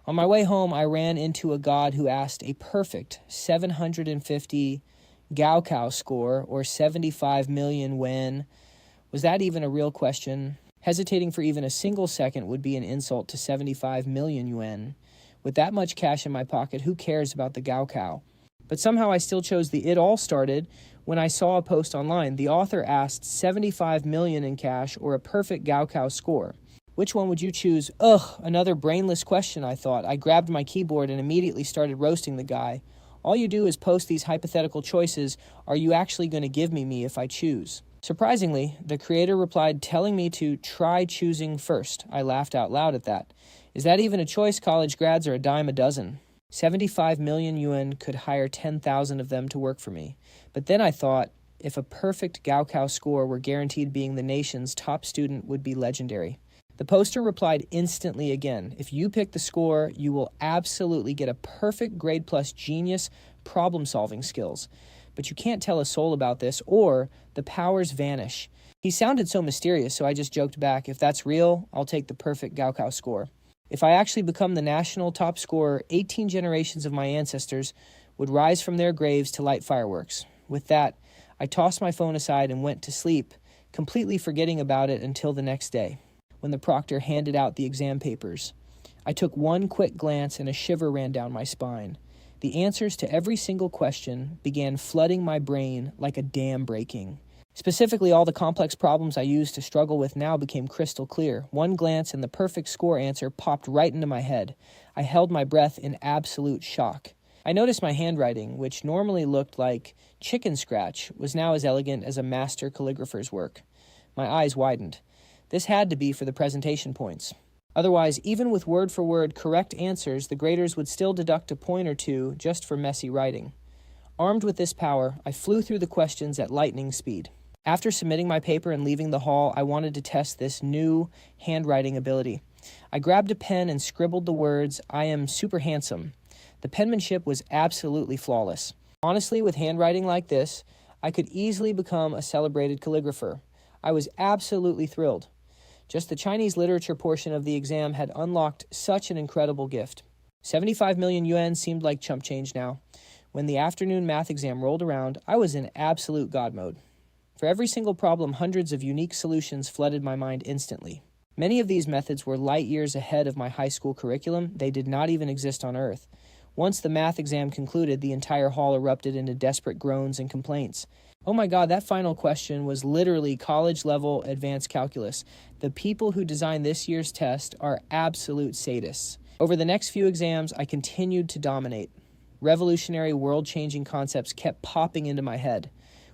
On my way home, I ran into a god who asked a perfect 750 Gaokao score, or 75 million yen. Was that even a real question? Hesitating for even a single second would be an insult to 75 million yuan. With that much cash in my pocket, who cares about the Gaokao? But somehow I still chose the it all started when I saw a post online. The author asked 75 million in cash or a perfect Gaokao score. Which one would you choose? Ugh, another brainless question, I thought. I grabbed my keyboard and immediately started roasting the guy. All you do is post these hypothetical choices. Are you actually going to give me if I choose? Surprisingly, the creator replied telling me to try choosing first. I laughed out loud at that. Is that even a choice? College grads are a dime a dozen. 75 million yuan could hire 10,000 of them to work for me. But then I thought, if a perfect Gaokao score were guaranteed, being the nation's top student would be legendary. The poster replied instantly again, if you pick the score, you will absolutely get a perfect grade plus genius problem-solving skills. But you can't tell a soul about this, or the powers vanish. He sounded so mysterious, so I just joked back, if that's real, I'll take the perfect Gaokao score. If I actually become the national top scorer, 18 generations of my ancestors would rise from their graves to light fireworks. With that, I tossed my phone aside and went to sleep, completely forgetting about it until the next day, when the proctor handed out the exam papers. I took one quick glance and a shiver ran down my spine. The answers to every single question began flooding my brain like a dam breaking. Specifically, all the complex problems I used to struggle with now became crystal clear. One glance and the perfect score answer popped right into my head. I held my breath in absolute shock. I noticed my handwriting, which normally looked like chicken scratch, was now as elegant as a master calligrapher's work. My eyes widened. This had to be for the presentation points. Otherwise, even with word-for-word correct answers, the graders would still deduct a point or two just for messy writing. Armed with this power, I flew through the questions at lightning speed. After submitting my paper and leaving the hall, I wanted to test this new handwriting ability. I grabbed a pen and scribbled the words, "I am super handsome." The penmanship was absolutely flawless. Honestly, with handwriting like this, I could easily become a celebrated calligrapher. I was absolutely thrilled. Just the Chinese literature portion of the exam had unlocked such an incredible gift. 75 million yuan seemed like chump change now. When the afternoon math exam rolled around, I was in absolute God mode. For every single problem, hundreds of unique solutions flooded my mind instantly. Many of these methods were light years ahead of my high school curriculum. They did not even exist on Earth. Once the math exam concluded, the entire hall erupted into desperate groans and complaints. Oh my God, that final question was literally college-level advanced calculus. The people who designed this year's test are absolute sadists. Over the next few exams, I continued to dominate. Revolutionary, world-changing concepts kept popping into my head.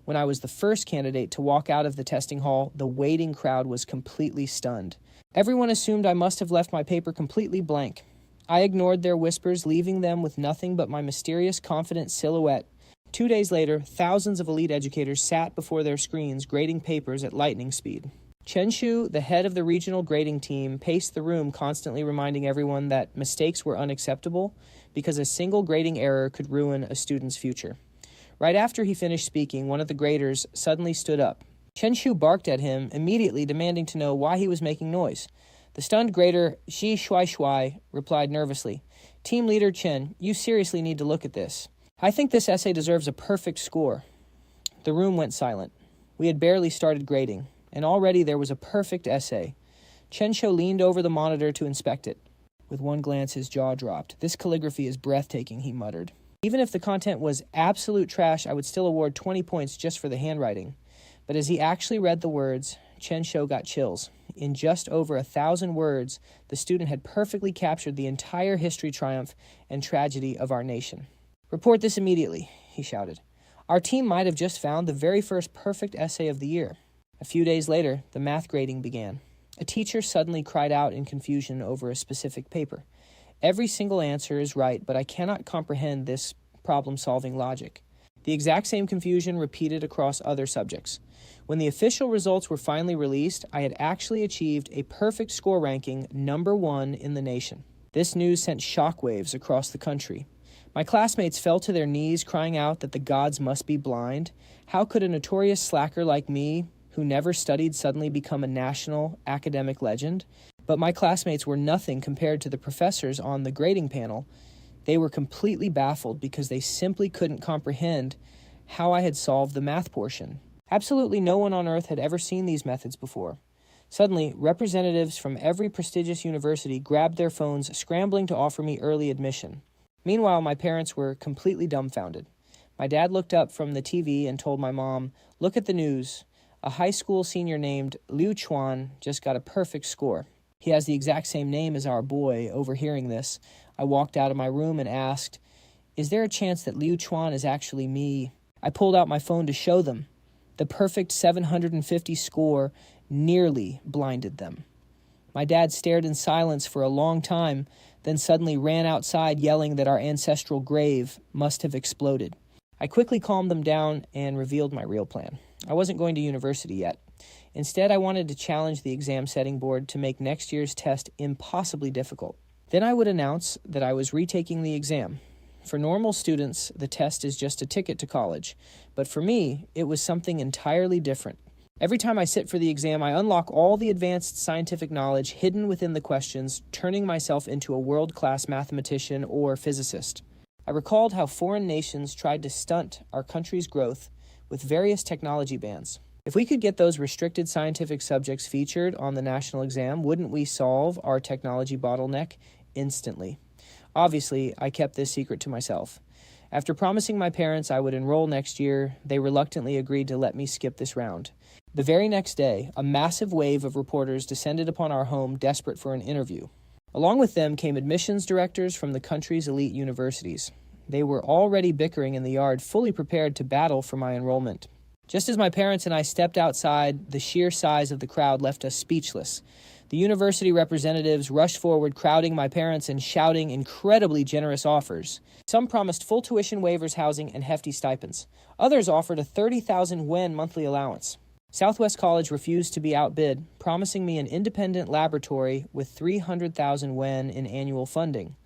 When I was the first candidate to walk out of the testing hall, the waiting crowd was completely stunned. Everyone assumed I must have left my paper completely blank. I ignored their whispers, leaving them with nothing but my mysterious, confident silhouette. 2 days later, thousands of elite educators sat before their screens grading papers at lightning speed. Chen Shu, the head of the regional grading team, paced the room, constantly reminding everyone that mistakes were unacceptable because a single grading error could ruin a student's future. Right after he finished speaking, one of the graders suddenly stood up. Chen Shu barked at him, immediately demanding to know why he was making noise. The stunned grader, Shi Shuai, replied nervously, "Team leader Chen, you seriously need to look at this. I think this essay deserves a perfect score." The room went silent. We had barely started grading, and already there was a perfect essay. Chen Shu leaned over the monitor to inspect it. With one glance, his jaw dropped. "This calligraphy is breathtaking," he muttered. Even if the content was absolute trash, I would still award 20 points just for the handwriting. But as he actually read the words, Chen Shu got chills. In just over 1,000 words, the student had perfectly captured the entire history, triumph, and tragedy of our nation. "Report this immediately," he shouted. Our team might have just found the very first perfect essay of the year. A few days later, the math grading began. A teacher suddenly cried out in confusion over a specific paper. "Every single answer is right, but I cannot comprehend this problem-solving logic." The exact same confusion repeated across other subjects. When the official results were finally released, I had actually achieved a perfect score ranking #1 in the nation. This news sent shockwaves across the country. My classmates fell to their knees, crying out that the gods must be blind. How could a notorious slacker like me, who never studied, suddenly become a national academic legend? But my classmates were nothing compared to the professors on the grading panel. They were completely baffled because they simply couldn't comprehend how I had solved the math portion. Absolutely no one on earth had ever seen these methods before. Suddenly, representatives from every prestigious university grabbed their phones, scrambling to offer me early admission. Meanwhile, my parents were completely dumbfounded. My dad looked up from the TV and told my mom, "Look at the news. A high school senior named Liu Chuan just got a perfect score." He has the exact same name as our boy. Overhearing this, I walked out of my room and asked, "Is there a chance that Liu Chuan is actually me?" I pulled out my phone to show them. The perfect 750 score nearly blinded them. My dad stared in silence for a long time, then suddenly ran outside yelling that our ancestral grave must have exploded. I quickly calmed them down and revealed my real plan. I wasn't going to university yet. Instead, I wanted to challenge the exam setting board to make next year's test impossibly difficult. Then I would announce that I was retaking the exam. For normal students, the test is just a ticket to college. But for me, it was something entirely different. Every time I sit for the exam, I unlock all the advanced scientific knowledge hidden within the questions, turning myself into a world-class mathematician or physicist. I recalled how foreign nations tried to stunt our country's growth with various technology bans. If we could get those restricted scientific subjects featured on the national exam, wouldn't we solve our technology bottleneck instantly? Obviously, I kept this secret to myself. After promising my parents I would enroll next year, they reluctantly agreed to let me skip this round. The very next day, a massive wave of reporters descended upon our home, desperate for an interview. Along with them came admissions directors from the country's elite universities. They were already bickering in the yard, fully prepared to battle for my enrollment. Just as my parents and I stepped outside, the sheer size of the crowd left us speechless. The university representatives rushed forward, crowding my parents and shouting incredibly generous offers. Some promised full tuition waivers, housing, and hefty stipends. Others offered a 30,000 yuan monthly allowance. Southwest College refused to be outbid, promising me an independent laboratory with 300,000 yuan in annual funding.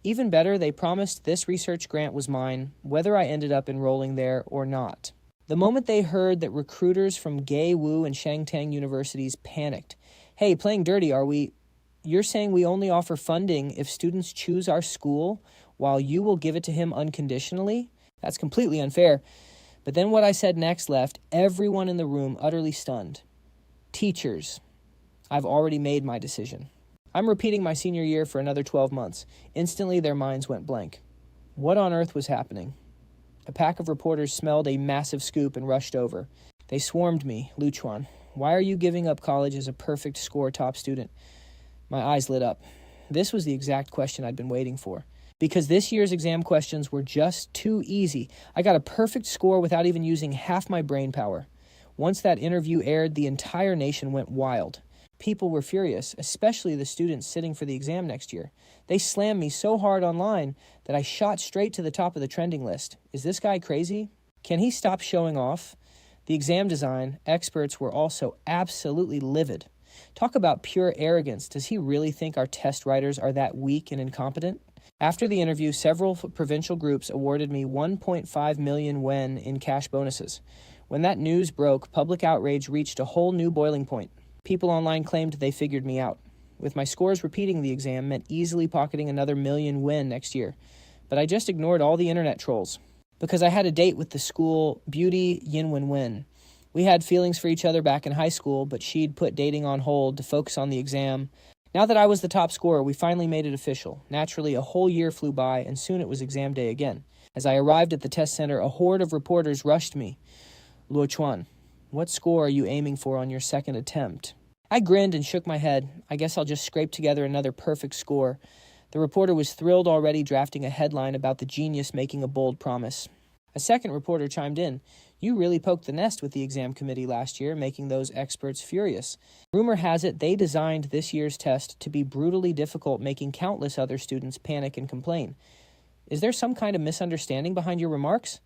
Even better, they promised this research grant was mine, whether I ended up enrolling there or not. The moment they heard that recruiters from Gay-Wu and Shangtang universities panicked. "Hey, playing dirty, are we? You're saying we only offer funding if students choose our school, while you will give it to him unconditionally? That's completely unfair." But then what I said next left everyone in the room utterly stunned. Teachers, I've already made my decision. I'm repeating my senior year for another 12 months. Instantly, their minds went blank. What on earth was happening? A pack of reporters smelled a massive scoop and rushed over. They swarmed me. "Liu Chuan, why are you giving up college as a perfect score top student?" My eyes lit up. This was the exact question I'd been waiting for. Because this year's exam questions were just too easy. I got a perfect score without even using half my brain power. Once that interview aired, the entire nation went wild. People were furious, especially the students sitting for the exam next year. They slammed me so hard online that I shot straight to the top of the trending list. Is this guy crazy? Can he stop showing off? The exam design experts were also absolutely livid. Talk about pure arrogance. Does he really think our test writers are that weak and incompetent? After the interview, several provincial groups awarded me 1.5 million yuan in cash bonuses. When that news broke, public outrage reached a whole new boiling point. People online claimed they figured me out. With my scores, repeating the exam meant easily pocketing another million yuan next year. But I just ignored all the internet trolls. Because I had a date with the school beauty Yin Wen Wen. We had feelings for each other back in high school, but she'd put dating on hold to focus on the exam. Now that I was the top scorer, we finally made it official. Naturally, a whole year flew by, and soon it was exam day again. As I arrived at the test center, a horde of reporters rushed me. "Liu Chuan, what score are you aiming for on your second attempt?" I grinned and shook my head. I guess I'll just scrape together another perfect score. The reporter was thrilled already, drafting a headline about the genius making a bold promise. A second reporter chimed in. "You really poked the nest with the exam committee last year, making those experts furious. Rumor has it they designed this year's test to be brutally difficult, making countless other students panic and complain. Is there some kind of misunderstanding behind your remarks?"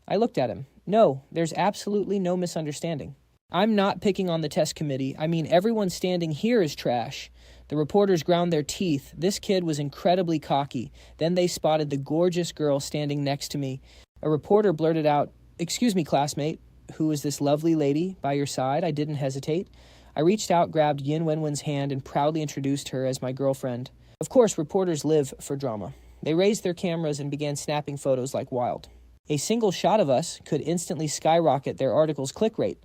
I looked at him. No, there's absolutely no misunderstanding. I'm not picking on the test committee. I mean, everyone standing here is trash. The reporters ground their teeth. This kid was incredibly cocky. Then they spotted the gorgeous girl standing next to me. A reporter blurted out, "Excuse me, classmate, who is this lovely lady by your side?" I didn't hesitate. I reached out, grabbed Yin Wenwen's hand, and proudly introduced her as my girlfriend. Of course, reporters live for drama. They raised their cameras and began snapping photos like wild. A single shot of us could instantly skyrocket their article's click rate.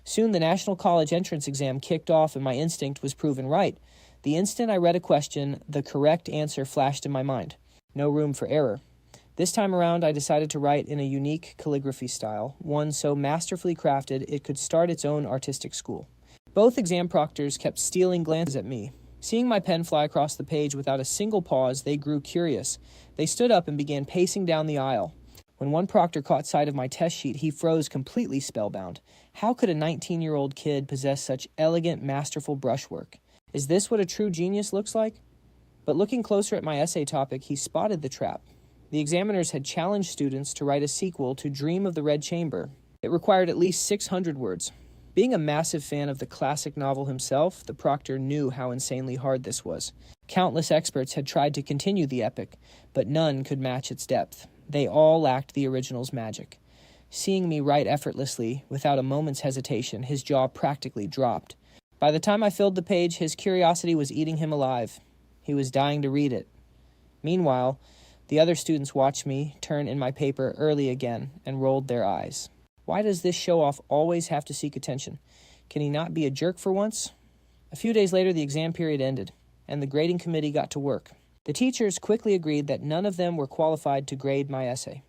Soon the National College Entrance Exam kicked off and my instinct was proven right. The instant I read a question, the correct answer flashed in my mind. No room for error. This time around, I decided to write in a unique calligraphy style, one so masterfully crafted it could start its own artistic school. Both exam proctors kept stealing glances at me. Seeing my pen fly across the page without a single pause, they grew curious. They stood up and began pacing down the aisle. When one proctor caught sight of my test sheet, he froze completely spellbound. How could a 19-year-old kid possess such elegant, masterful brushwork? Is this what a true genius looks like? But looking closer at my essay topic, he spotted the trap. The examiners had challenged students to write a sequel to Dream of the Red Chamber. It required at least 600 words. Being a massive fan of the classic novel himself, the proctor knew how insanely hard this was. Countless experts had tried to continue the epic, but none could match its depth. They all lacked the original's magic. Seeing me write effortlessly, without a moment's hesitation, his jaw practically dropped. By the time I filled the page, his curiosity was eating him alive. He was dying to read it. Meanwhile, the other students watched me turn in my paper early again and rolled their eyes. Why does this show-off always have to seek attention? Can he not be a jerk for once? A few days later, the exam period ended, and the grading committee got to work. The teachers quickly agreed that none of them were qualified to grade my essay.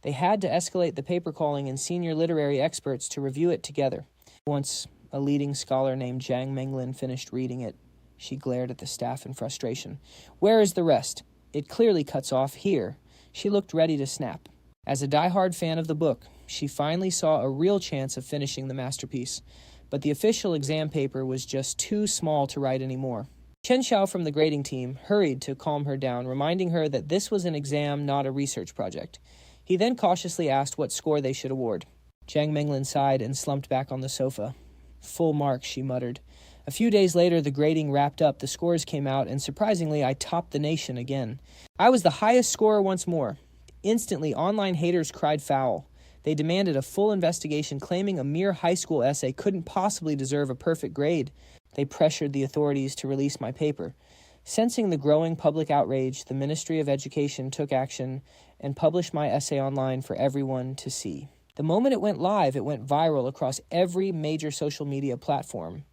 They had to escalate the paper calling and senior literary experts to review it together. Once a leading scholar named Zhang Menglin finished reading it, she glared at the staff in frustration. "Where is the rest? It clearly cuts off here." She looked ready to snap. As a diehard fan of the book, she finally saw a real chance of finishing the masterpiece. But the official exam paper was just too small to write anymore. Chen Xiao from the grading team hurried to calm her down, reminding her that this was an exam, not a research project. He then cautiously asked what score they should award. Zhang Menglin sighed and slumped back on the sofa. "Full marks," she muttered. A few days later, the grading wrapped up, the scores came out, and surprisingly, I topped the nation again. I was the highest scorer once more. Instantly, online haters cried foul. They demanded a full investigation, claiming a mere high school essay couldn't possibly deserve a perfect grade. They pressured the authorities to release my paper. Sensing the growing public outrage, the Ministry of Education took action and published my essay online for everyone to see. The moment it went live, it went viral across every major social media platform.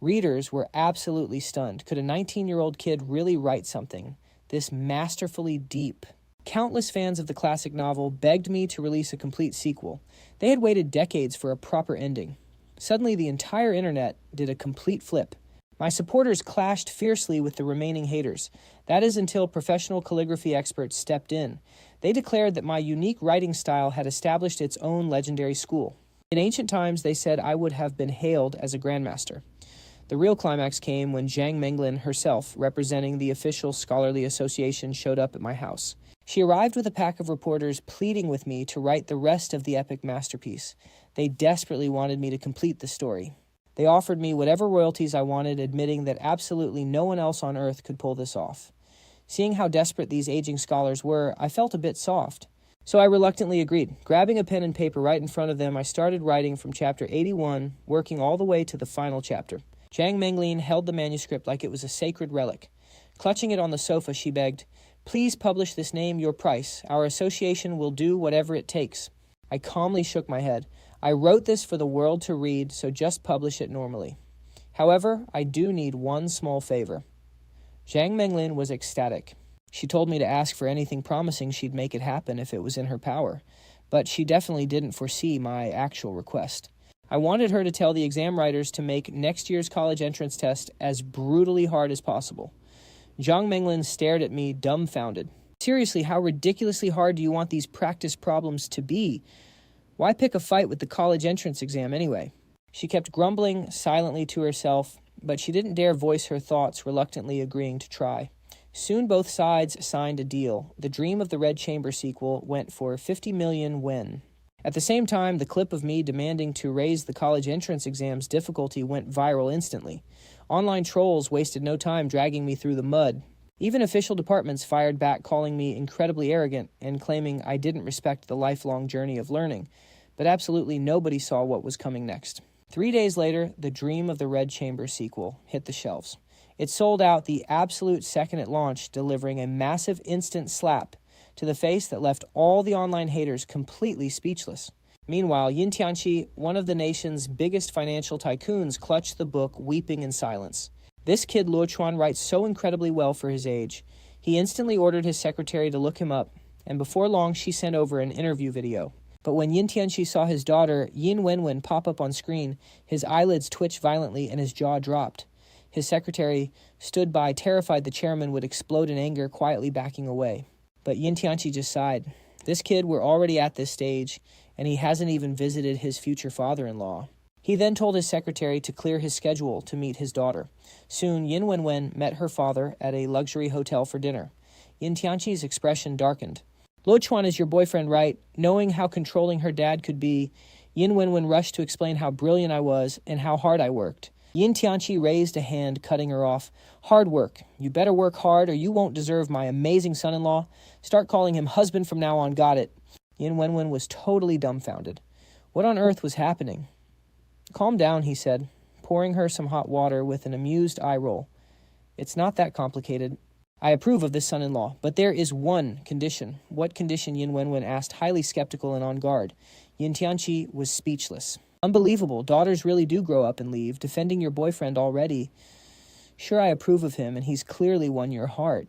Readers were absolutely stunned. Could a 19-year-old kid really write something this masterfully deep? Countless fans of the classic novel begged me to release a complete sequel. They had waited decades for a proper ending. Suddenly, the entire internet did a complete flip. My supporters clashed fiercely with the remaining haters. That is until professional calligraphy experts stepped in. They declared that my unique writing style had established its own legendary school. In ancient times, they said I would have been hailed as a grandmaster. The real climax came when Zhang Menglin herself, representing the official scholarly association, showed up at my house. She arrived with a pack of reporters pleading with me to write the rest of the epic masterpiece. They desperately wanted me to complete the story. They offered me whatever royalties I wanted, admitting that absolutely no one else on earth could pull this off. Seeing how desperate these aging scholars were, I felt a bit soft. So I reluctantly agreed. Grabbing a pen and paper right in front of them, I started writing from chapter 81, working all the way to the final chapter. Zhang Menglin held the manuscript like it was a sacred relic. Clutching it on the sofa, she begged, "Please publish this name your price. Our association will do whatever it takes." I calmly shook my head. I wrote this for the world to read, so just publish it normally. However, I do need one small favor. Zhang Menglin was ecstatic. She told me to ask for anything, promising she'd make it happen if it was in her power. But she definitely didn't foresee my actual request. I wanted her to tell the exam writers to make next year's college entrance test as brutally hard as possible. Zhang Menglin stared at me, dumbfounded. "Seriously, how ridiculously hard do you want these practice problems to be? Why pick a fight with the college entrance exam anyway?" She kept grumbling silently to herself, but she didn't dare voice her thoughts, reluctantly agreeing to try. Soon both sides signed a deal. The Dream of the Red Chamber sequel went for 50 million yen. At the same time, the clip of me demanding to raise the college entrance exam's difficulty went viral instantly. Online trolls wasted no time dragging me through the mud. Even official departments fired back, calling me incredibly arrogant and claiming I didn't respect the lifelong journey of learning. But absolutely nobody saw what was coming next. 3 days later, the dream of the Red Chamber sequel hit the shelves. It sold out the absolute second it launched, delivering a massive instant slap to the face that left all the online haters completely speechless. Meanwhile, Yin Tianqi, one of the nation's biggest financial tycoons, clutched the book, weeping in silence. This kid Luo Chuan writes so incredibly well for his age. He instantly ordered his secretary to look him up, and before long she sent over an interview video. But when Yin Tianqi saw his daughter, Yin Wenwen, pop up on screen, his eyelids twitched violently and his jaw dropped. His secretary stood by, terrified the chairman would explode in anger, quietly backing away. But Yin Tianqi just sighed. This kid, we're already at this stage, and he hasn't even visited his future father-in-law. He then told his secretary to clear his schedule to meet his daughter. Soon, Yin Wenwen met her father at a luxury hotel for dinner. Yin Tianqi's expression darkened. Luo Chuan is your boyfriend, right? Knowing how controlling her dad could be, Yin Wenwen rushed to explain how brilliant I was and how hard I worked. Yin Tianqi raised a hand, cutting her off. Hard work. You better work hard or you won't deserve my amazing son-in-law. Start calling him husband from now on, got it? Yin Wenwen was totally dumbfounded. What on earth was happening? Calm down, he said, pouring her some hot water with an amused eye roll. It's not that complicated. I approve of this son-in-law, but there is one condition. What condition? Yin Wenwen asked, highly skeptical and on guard. Yin Tianqi was speechless. Unbelievable. Daughters really do grow up and leave. Defending your boyfriend already. Sure, I approve of him, and he's clearly won your heart.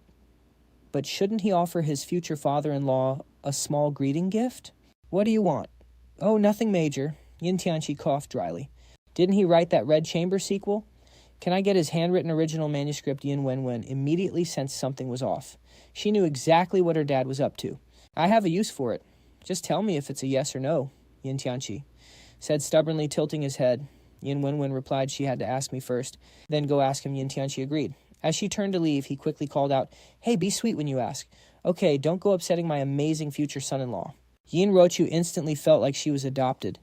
But shouldn't he offer his future father-in-law a small greeting gift? What do you want? Oh, nothing major. Yin Tianqi coughed dryly. Didn't he write that Red Chamber sequel? Can I get his handwritten original manuscript? Yin Wenwen immediately sensed something was off. She knew exactly what her dad was up to. I have a use for it. Just tell me if it's a yes or no, Yin Tianqi said, stubbornly tilting his head. Yin Wenwen replied she had to ask me first, then go ask him. Yin Tianqi agreed. As she turned to leave, he quickly called out, Hey, be sweet when you ask. Okay, don't go upsetting my amazing future son-in-law. Yin Rochu instantly felt like she was adopted.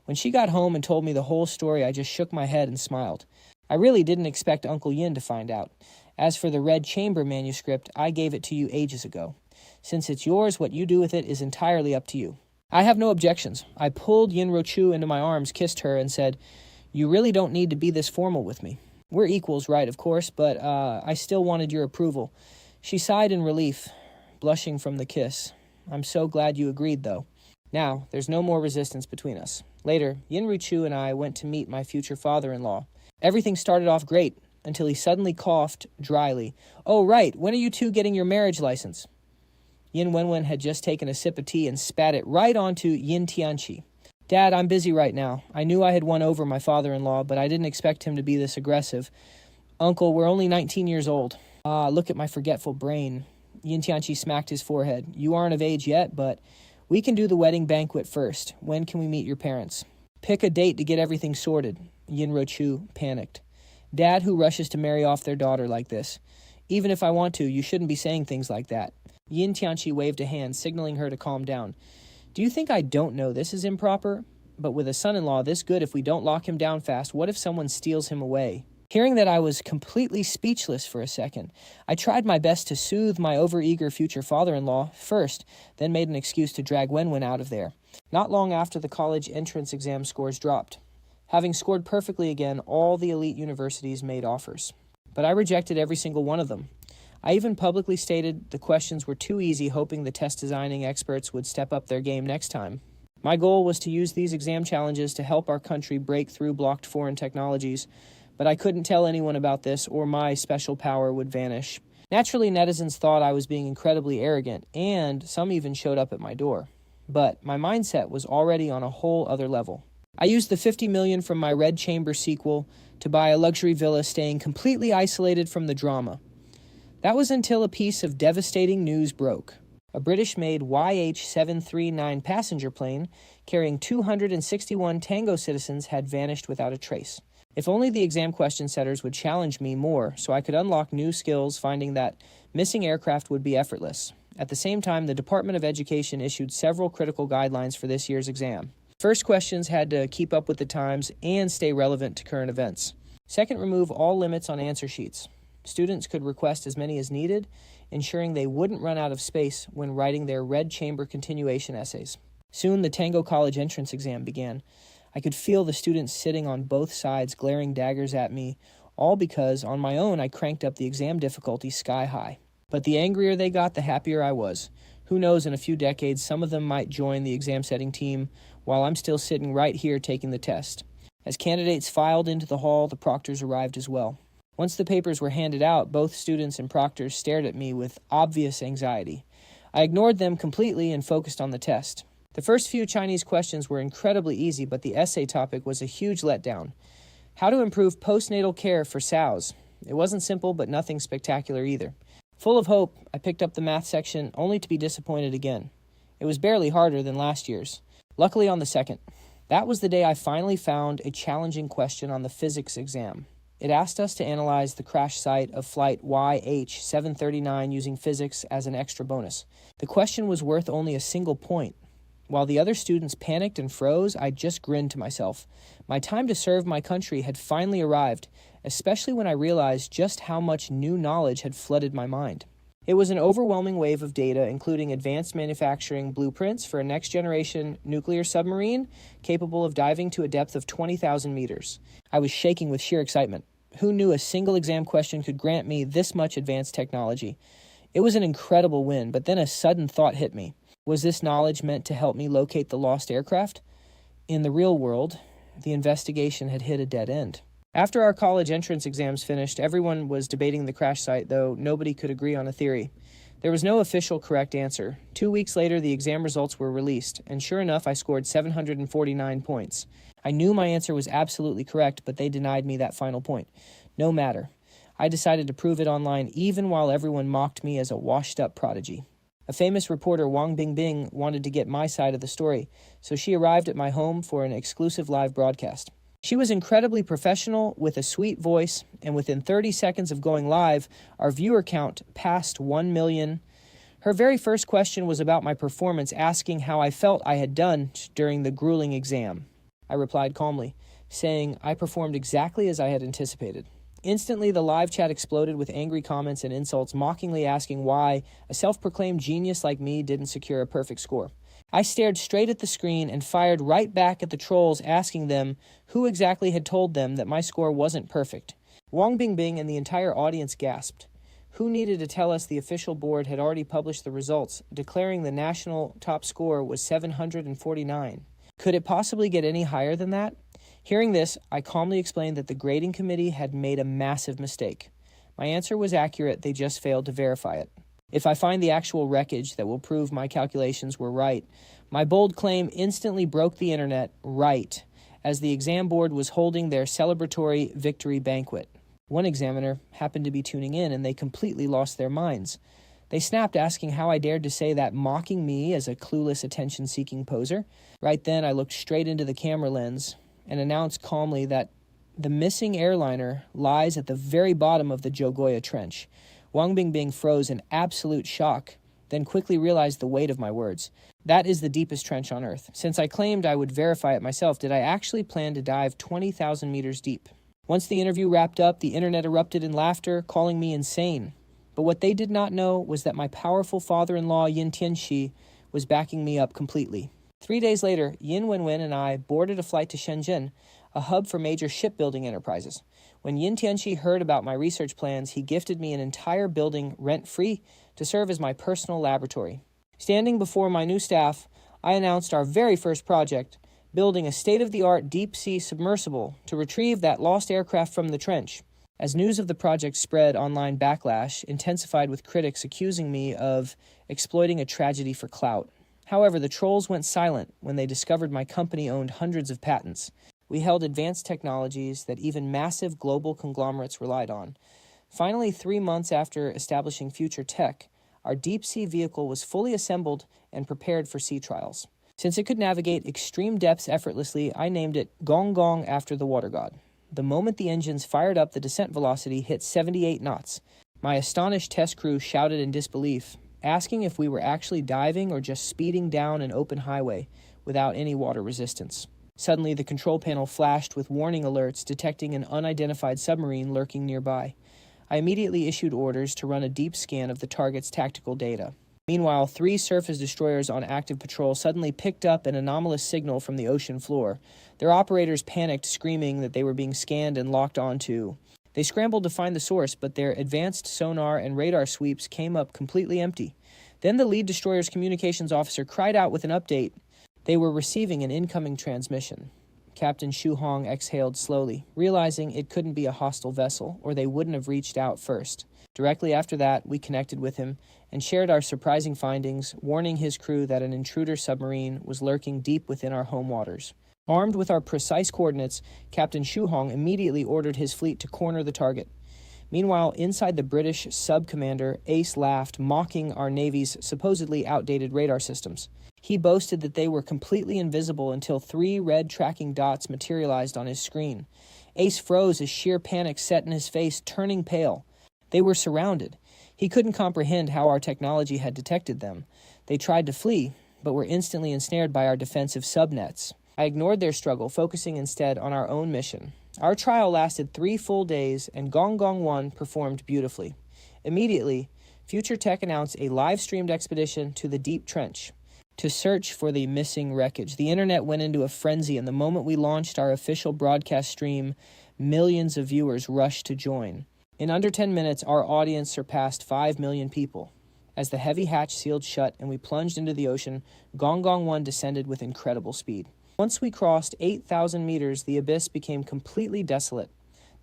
When she got home and told me the whole story, I just shook my head and smiled. I really didn't expect Uncle Yin to find out. As for the Red Chamber manuscript, I gave it to you ages ago. Since it's yours, what you do with it is entirely up to you. I have no objections. I pulled Yin Rochu into my arms, kissed her, and said, You really don't need to be this formal with me. We're equals, right, of course, but I still wanted your approval. She sighed in relief, blushing from the kiss. I'm so glad you agreed, though. Now, there's no more resistance between us. Later, Yin Rochu and I went to meet my future father-in-law. Everything started off great, until he suddenly coughed dryly. Oh, right, when are you two getting your marriage license? Yin Wenwen had just taken a sip of tea and spat it right onto Yin Tianqi. Dad, I'm busy right now. I knew I had won over my father-in-law, but I didn't expect him to be this aggressive. Uncle, we're only 19 years old. Look at my forgetful brain. Yin Tianqi smacked his forehead. You aren't of age yet, but we can do the wedding banquet first. When can we meet your parents? Pick a date to get everything sorted. Yin Rochu panicked. Dad, who rushes to marry off their daughter like this? Even if I want to, you shouldn't be saying things like that. Yin Tianqi waved a hand, signaling her to calm down. Do you think I don't know this is improper? But with a son-in-law this good, if we don't lock him down fast, what if someone steals him away? Hearing that, I was completely speechless for a second. I tried my best to soothe my overeager future father-in-law first, then made an excuse to drag Wenwen out of there. Not long after, the college entrance exam scores dropped. Having scored perfectly again, all the elite universities made offers. But I rejected every single one of them. I even publicly stated the questions were too easy, hoping the test designing experts would step up their game next time. My goal was to use these exam challenges to help our country break through blocked foreign technologies, but I couldn't tell anyone about this or my special power would vanish. Naturally, netizens thought I was being incredibly arrogant, and some even showed up at my door. But my mindset was already on a whole other level. I used the $50 million from my Red Chamber sequel to buy a luxury villa, staying completely isolated from the drama. That was until a piece of devastating news broke. A British-made YH-739 passenger plane carrying 261 Tango citizens had vanished without a trace. If only the exam question setters would challenge me more so I could unlock new skills, finding that missing aircraft would be effortless. At the same time, the Department of Education issued several critical guidelines for this year's exam. First, questions had to keep up with the times and stay relevant to current events. Second, remove all limits on answer sheets. Students could request as many as needed, ensuring they wouldn't run out of space when writing their Red Chamber continuation essays. Soon, the Tango College entrance exam began. I could feel the students sitting on both sides glaring daggers at me, all because on my own I cranked up the exam difficulty sky high. But the angrier they got, the happier I was. Who knows, in a few decades, some of them might join the exam setting team while I'm still sitting right here taking the test. As candidates filed into the hall, the proctors arrived as well. Once the papers were handed out, both students and proctors stared at me with obvious anxiety. I ignored them completely and focused on the test. The first few Chinese questions were incredibly easy, but the essay topic was a huge letdown. How to improve postnatal care for sows. It wasn't simple, but nothing spectacular either. Full of hope, I picked up the math section, only to be disappointed again. It was barely harder than last year's. Luckily on the second. That was the day I finally found a challenging question on the physics exam. It asked us to analyze the crash site of flight YH-739 using physics as an extra bonus. The question was worth only a single point. While the other students panicked and froze, I just grinned to myself. My time to serve my country had finally arrived, especially when I realized just how much new knowledge had flooded my mind. It was an overwhelming wave of data, including advanced manufacturing blueprints for a next-generation nuclear submarine capable of diving to a depth of 20,000 meters. I was shaking with sheer excitement. Who knew a single exam question could grant me this much advanced technology? It was an incredible win, but then a sudden thought hit me. Was this knowledge meant to help me locate the lost aircraft? In the real world, the investigation had hit a dead end. After our college entrance exams finished, everyone was debating the crash site, though nobody could agree on a theory. There was no official correct answer. 2 weeks later, the exam results were released, and sure enough, I scored 749 points. I knew my answer was absolutely correct, but they denied me that final point. No matter. I decided to prove it online even while everyone mocked me as a washed-up prodigy. A famous reporter, Wang Bingbing, wanted to get my side of the story, so she arrived at my home for an exclusive live broadcast. She was incredibly professional, with a sweet voice, and within 30 seconds of going live, our viewer count passed 1 million. Her very first question was about my performance, asking how I felt I had done during the grueling exam. I replied calmly, saying I performed exactly as I had anticipated. Instantly, the live chat exploded with angry comments and insults, mockingly asking why a self-proclaimed genius like me didn't secure a perfect score. I stared straight at the screen and fired right back at the trolls, asking them who exactly had told them that my score wasn't perfect. Wang Bingbing and the entire audience gasped. Who needed to tell us the official board had already published the results, declaring the national top score was 749? Could it possibly get any higher than that? Hearing this, I calmly explained that the grading committee had made a massive mistake. My answer was accurate, they just failed to verify it. If I find the actual wreckage that will prove my calculations were right, my bold claim instantly broke the internet right as the exam board was holding their celebratory victory banquet. One examiner happened to be tuning in, and they completely lost their minds. They snapped, asking how I dared to say that, mocking me as a clueless attention-seeking poser. Right then, I looked straight into the camera lens and announced calmly that the missing airliner lies at the very bottom of the Jogoya Trench. Wang Bingbing froze in absolute shock, then quickly realized the weight of my words. That is the deepest trench on Earth. Since I claimed I would verify it myself, did I actually plan to dive 20,000 meters deep? Once the interview wrapped up, the internet erupted in laughter, calling me insane. But what they did not know was that my powerful father-in-law, Yin Tianxi, was backing me up completely. 3 days later, Yin Wenwen and I boarded a flight to Shenzhen, a hub for major shipbuilding enterprises. When Yin Tianxi heard about my research plans, he gifted me an entire building rent-free to serve as my personal laboratory. Standing before my new staff, I announced our very first project, building a state-of-the-art deep-sea submersible to retrieve that lost aircraft from the trench. As news of the project spread, online backlash intensified with critics accusing me of exploiting a tragedy for clout. However, the trolls went silent when they discovered my company owned hundreds of patents. We held advanced technologies that even massive global conglomerates relied on. Finally, 3 months after establishing Future Tech, our deep-sea vehicle was fully assembled and prepared for sea trials. Since it could navigate extreme depths effortlessly, I named it Gong Gong after the water god. The moment the engines fired up, the descent velocity hit 78 knots. My astonished test crew shouted in disbelief, asking if we were actually diving or just speeding down an open highway without any water resistance. Suddenly, the control panel flashed with warning alerts detecting an unidentified submarine lurking nearby. I immediately issued orders to run a deep scan of the target's tactical data. Meanwhile, 3 surface destroyers on active patrol suddenly picked up an anomalous signal from the ocean floor. Their operators panicked, screaming that they were being scanned and locked onto. They scrambled to find the source, but their advanced sonar and radar sweeps came up completely empty. Then the lead destroyer's communications officer cried out with an update. They were receiving an incoming transmission. Captain Shu Hong exhaled slowly, realizing it couldn't be a hostile vessel, or they wouldn't have reached out first. Directly after that, we connected with him and shared our surprising findings, warning his crew that an intruder submarine was lurking deep within our home waters. Armed with our precise coordinates, Captain Shu Hong immediately ordered his fleet to corner the target. Meanwhile, inside the British sub-commander, Ace laughed, mocking our Navy's supposedly outdated radar systems. He boasted that they were completely invisible until 3 red tracking dots materialized on his screen. Ace froze as sheer panic set in his face, turning pale. They were surrounded. He couldn't comprehend how our technology had detected them. They tried to flee, but were instantly ensnared by our defensive subnets. I ignored their struggle, focusing instead on our own mission. Our trial lasted 3 full days, and Gong Gong 1 performed beautifully. Immediately, Future Tech announced a live-streamed expedition to the Deep Trench to search for the missing wreckage. The internet went into a frenzy, and the moment we launched our official broadcast stream, millions of viewers rushed to join. In under 10 minutes, our audience surpassed 5 million people. As the heavy hatch sealed shut and we plunged into the ocean, Gong Gong 1 descended with incredible speed. Once we crossed 8,000 meters, the abyss became completely desolate.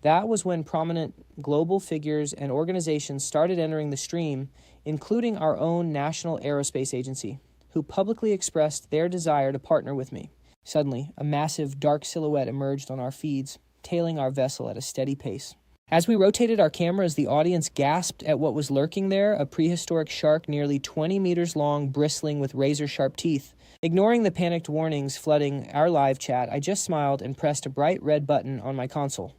That was when prominent global figures and organizations started entering the stream, including our own National Aerospace Agency, who publicly expressed their desire to partner with me. Suddenly, a massive dark silhouette emerged on our feeds, tailing our vessel at a steady pace. As we rotated our cameras, the audience gasped at what was lurking there, a prehistoric shark nearly 20 meters long, bristling with razor-sharp teeth. Ignoring the panicked warnings flooding our live chat, I just smiled and pressed a bright red button on my console.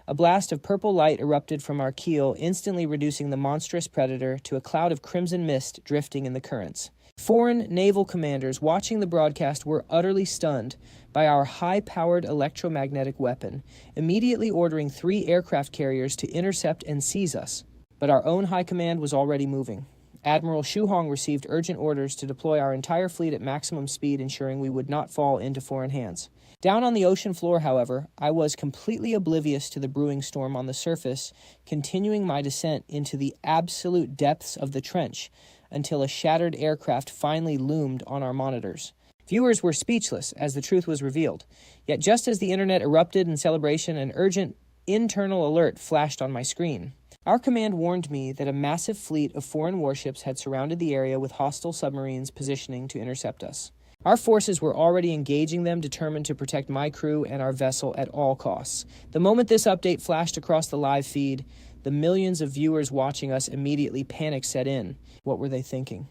A blast of purple light erupted from our keel, instantly reducing the monstrous predator to a cloud of crimson mist drifting in the currents. Foreign naval commanders watching the broadcast were utterly stunned by our high-powered electromagnetic weapon, immediately ordering 3 aircraft carriers to intercept and seize us. But our own high command was already moving. Admiral Shu Hong received urgent orders to deploy our entire fleet at maximum speed, ensuring we would not fall into foreign hands. Down on the ocean floor, however, I was completely oblivious to the brewing storm on the surface, continuing my descent into the absolute depths of the trench until a shattered aircraft finally loomed on our monitors. Viewers were speechless as the truth was revealed. Yet just as the internet erupted in celebration, an urgent internal alert flashed on my screen. Our command warned me that a massive fleet of foreign warships had surrounded the area with hostile submarines positioning to intercept us. Our forces were already engaging them, determined to protect my crew and our vessel at all costs. The moment this update flashed across the live feed, the millions of viewers watching us immediately panic set in. What were they thinking?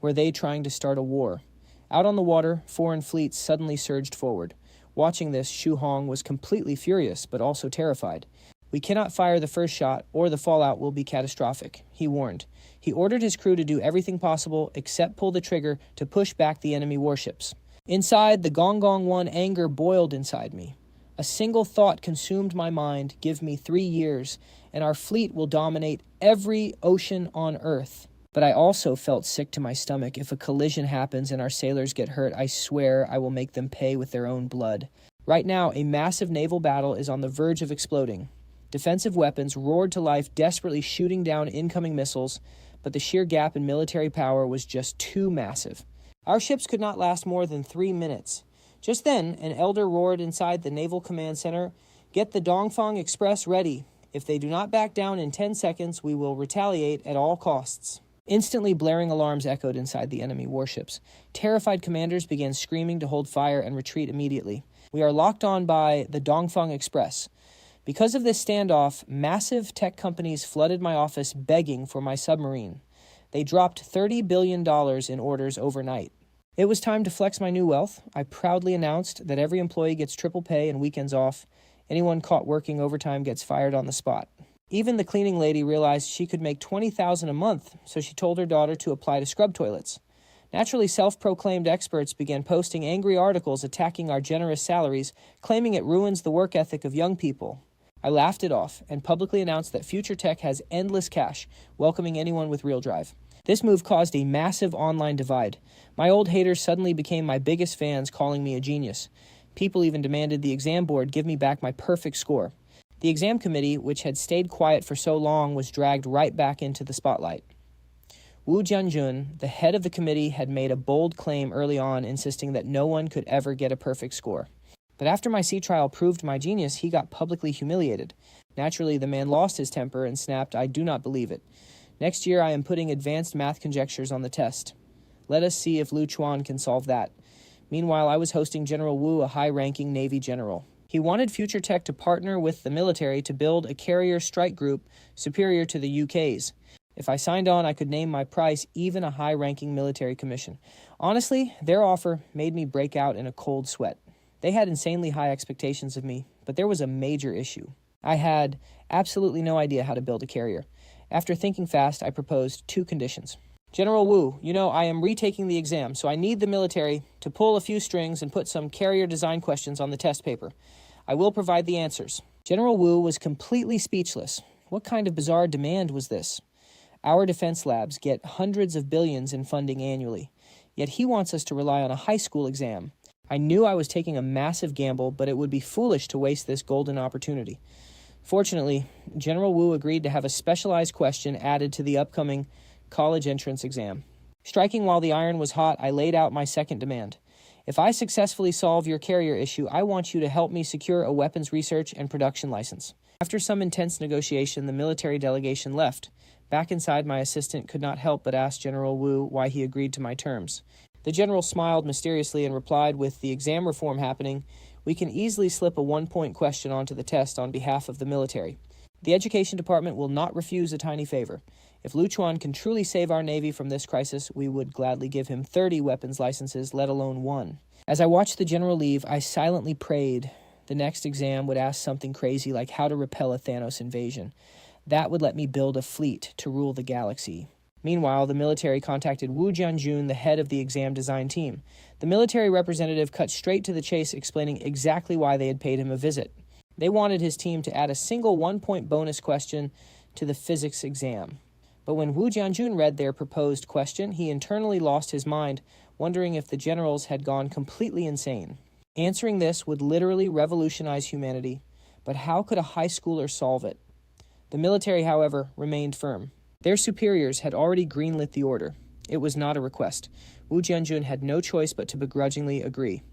Were they trying to start a war? Out on the water, foreign fleets suddenly surged forward. Watching this, Shu Hong was completely furious, but also terrified. "We cannot fire the first shot, or the fallout will be catastrophic," he warned. He ordered his crew to do everything possible except pull the trigger to push back the enemy warships. Inside, the Gong Gong 1 anger boiled inside me. A single thought consumed my mind: give me 3 years, and our fleet will dominate every ocean on Earth. But I also felt sick to my stomach. If a collision happens and our sailors get hurt, I swear I will make them pay with their own blood. Right now, a massive naval battle is on the verge of exploding. Defensive weapons roared to life, desperately shooting down incoming missiles, but the sheer gap in military power was just too massive. Our ships could not last more than 3 minutes. Just then, an elder roared inside the Naval Command Center, "Get the Dongfang Express ready. If they do not back down in 10 seconds, we will retaliate at all costs." Instantly, blaring alarms echoed inside the enemy warships. Terrified commanders began screaming to hold fire and retreat immediately. We are locked on by the Dongfang Express. Because of this standoff, massive tech companies flooded my office begging for my submarine. They dropped $30 billion in orders overnight. It was time to flex my new wealth. I proudly announced that every employee gets triple pay and weekends off. Anyone caught working overtime gets fired on the spot. Even the cleaning lady realized she could make $20,000 a month, so she told her daughter to apply to scrub toilets. Naturally, self-proclaimed experts began posting angry articles attacking our generous salaries, claiming it ruins the work ethic of young people. I laughed it off and publicly announced that Future Tech has endless cash, welcoming anyone with real drive. This move caused a massive online divide. My old haters suddenly became my biggest fans, calling me a genius. People even demanded the exam board give me back my perfect score. The exam committee, which had stayed quiet for so long, was dragged right back into the spotlight. Wu Jianjun, the head of the committee, had made a bold claim early on, insisting that no one could ever get a perfect score. But after my sea trial proved my genius, he got publicly humiliated. Naturally, the man lost his temper and snapped, "I do not believe it. Next year, I am putting advanced math conjectures on the test. Let us see if Lu Chuan can solve that." Meanwhile, I was hosting General Wu, a high-ranking Navy general. He wanted Future Tech to partner with the military to build a carrier strike group superior to the UK's. If I signed on, I could name my price even a high-ranking military commission. Honestly, their offer made me break out in a cold sweat. They had insanely high expectations of me, but there was a major issue. I had absolutely no idea how to build a carrier. After thinking fast, I proposed 2 conditions. "General Wu, I am retaking the exam, so I need the military to pull a few strings and put some carrier design questions on the test paper. I will provide the answers." General Wu was completely speechless. What kind of bizarre demand was this? Our defense labs get hundreds of billions in funding annually, yet he wants us to rely on a high school exam. I knew I was taking a massive gamble, but it would be foolish to waste this golden opportunity. Fortunately, General Wu agreed to have a specialized question added to the upcoming college entrance exam. Striking while the iron was hot, I laid out my second demand. "If I successfully solve your carrier issue, I want you to help me secure a weapons research and production license." After some intense negotiation, the military delegation left. Back inside, my assistant could not help but ask General Wu why he agreed to my terms. The general smiled mysteriously and replied, "With the exam reform happening, we can easily slip a 1-point question onto the test on behalf of the military. The education department will not refuse a tiny favor. If Lu Chuan can truly save our Navy from this crisis, we would gladly give him 30 weapons licenses, let alone 1. As I watched the general leave, I silently prayed the next exam would ask something crazy like how to repel a Thanos invasion. That would let me build a fleet to rule the galaxy. Meanwhile, the military contacted Wu Jianjun, the head of the exam design team. The military representative cut straight to the chase, explaining exactly why they had paid him a visit. They wanted his team to add a single 1-point bonus question to the physics exam. But when Wu Jianjun read their proposed question, he internally lost his mind, wondering if the generals had gone completely insane. Answering this would literally revolutionize humanity, but how could a high schooler solve it? The military, however, remained firm. Their superiors had already greenlit the order. It was not a request. Wu Jianjun had no choice but to begrudgingly agree.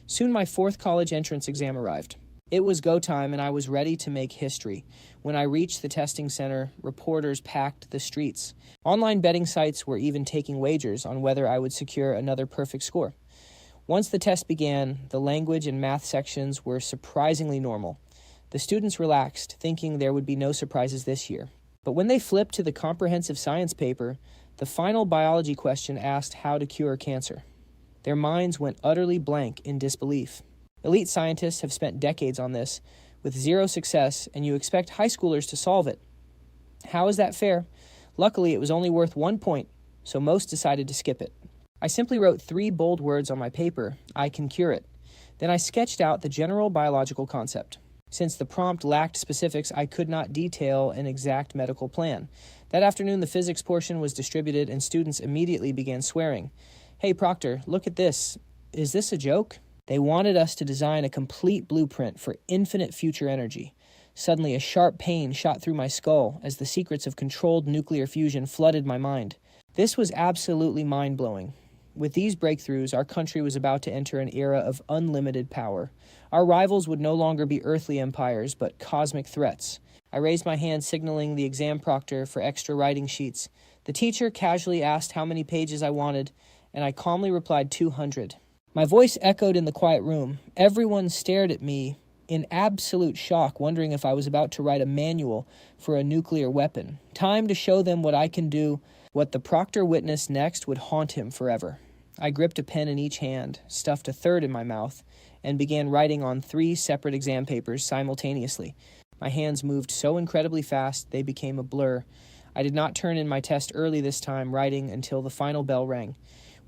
Soon my 4th college entrance exam arrived. It was go time, and I was ready to make history. When I reached the testing center, reporters packed the streets. Online betting sites were even taking wagers on whether I would secure another perfect score. Once the test began, the language and math sections were surprisingly normal. The students relaxed, thinking there would be no surprises this year. But when they flipped to the comprehensive science paper, the final biology question asked how to cure cancer. Their minds went utterly blank in disbelief. Elite scientists have spent decades on this, with 0 success, and you expect high schoolers to solve it. How is that fair? Luckily, it was only worth 1 point, so most decided to skip it. I simply wrote 3 bold words on my paper: "I can cure it." Then I sketched out the general biological concept. Since the prompt lacked specifics, I could not detail an exact medical plan. That afternoon, the physics portion was distributed, and students immediately began swearing. "Hey, Proctor, look at this. Is this a joke?" They wanted us to design a complete blueprint for infinite future energy. Suddenly, a sharp pain shot through my skull as the secrets of controlled nuclear fusion flooded my mind. This was absolutely mind-blowing. With these breakthroughs, our country was about to enter an era of unlimited power. Our rivals would no longer be earthly empires, but cosmic threats. I raised my hand, signaling the exam proctor for extra writing sheets. The teacher casually asked how many pages I wanted, and I calmly replied 200. My voice echoed in the quiet room. Everyone stared at me in absolute shock, wondering if I was about to write a manual for a nuclear weapon. Time to show them what I can do. What the proctor witnessed next would haunt him forever. I gripped a pen in each hand, stuffed a third in my mouth, and began writing on 3 separate exam papers simultaneously. My hands moved so incredibly fast they became a blur. I did not turn in my test early this time, writing until the final bell rang.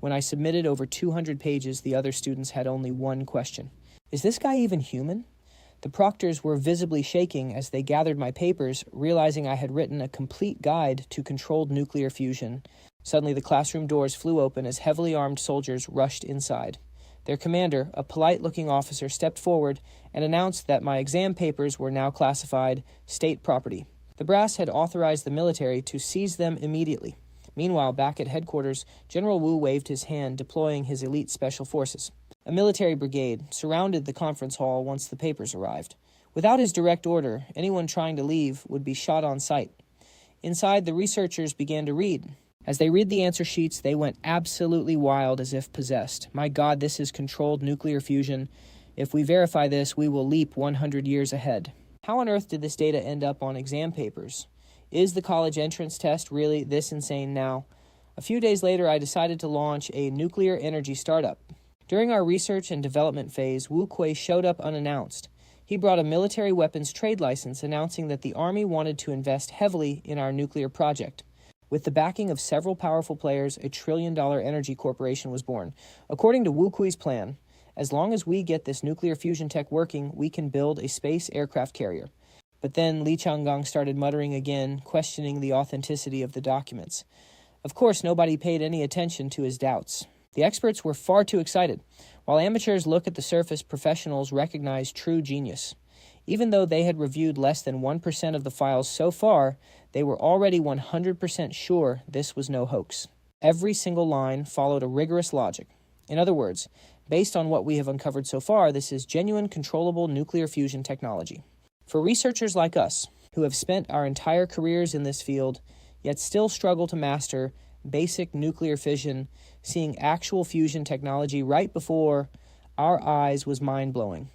When I submitted over 200 pages, the other students had only 1 question. Is this guy even human? The proctors were visibly shaking as they gathered my papers, realizing I had written a complete guide to controlled nuclear fusion. Suddenly, the classroom doors flew open as heavily armed soldiers rushed inside. Their commander, a polite-looking officer, stepped forward and announced that my exam papers were now classified state property. The brass had authorized the military to seize them immediately. Meanwhile, back at headquarters, General Wu waved his hand, deploying his elite special forces. A military brigade surrounded the conference hall once the papers arrived. Without his direct order, anyone trying to leave would be shot on sight. Inside, the researchers began to read. As they read the answer sheets, they went absolutely wild as if possessed. My God, this is controlled nuclear fusion. If we verify this, we will leap 100 years ahead. How on earth did this data end up on exam papers? Is the college entrance test really this insane now? A few days later, I decided to launch a nuclear energy startup. During our research and development phase, Wu Kui showed up unannounced. He brought a military weapons trade license announcing that the Army wanted to invest heavily in our nuclear project. With the backing of several powerful players, a $1 trillion energy corporation was born. According to Wu Kui's plan, as long as we get this nuclear fusion tech working, we can build a space aircraft carrier. But then Li Changgang started muttering again, questioning the authenticity of the documents. Of course, nobody paid any attention to his doubts. The experts were far too excited. While amateurs look at the surface, professionals recognize true genius. Even though they had reviewed less than 1% of the files so far, they were already 100% sure this was no hoax. Every single line followed a rigorous logic. In other words, based on what we have uncovered so far, this is genuine controllable nuclear fusion technology. For researchers like us, who have spent our entire careers in this field, yet still struggle to master basic nuclear fission, seeing actual fusion technology right before our eyes was mind-blowing.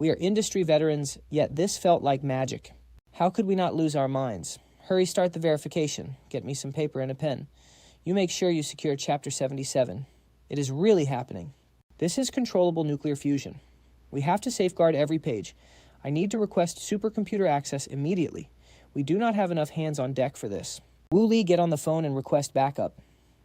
We are industry veterans, yet this felt like magic. How could we not lose our minds? Hurry, start the verification. Get me some paper and a pen. You make sure you secure Chapter 77. It is really happening. This is controllable nuclear fusion. We have to safeguard every page. I need to request supercomputer access immediately. We do not have enough hands on deck for this. Wu Li, get on the phone and request backup.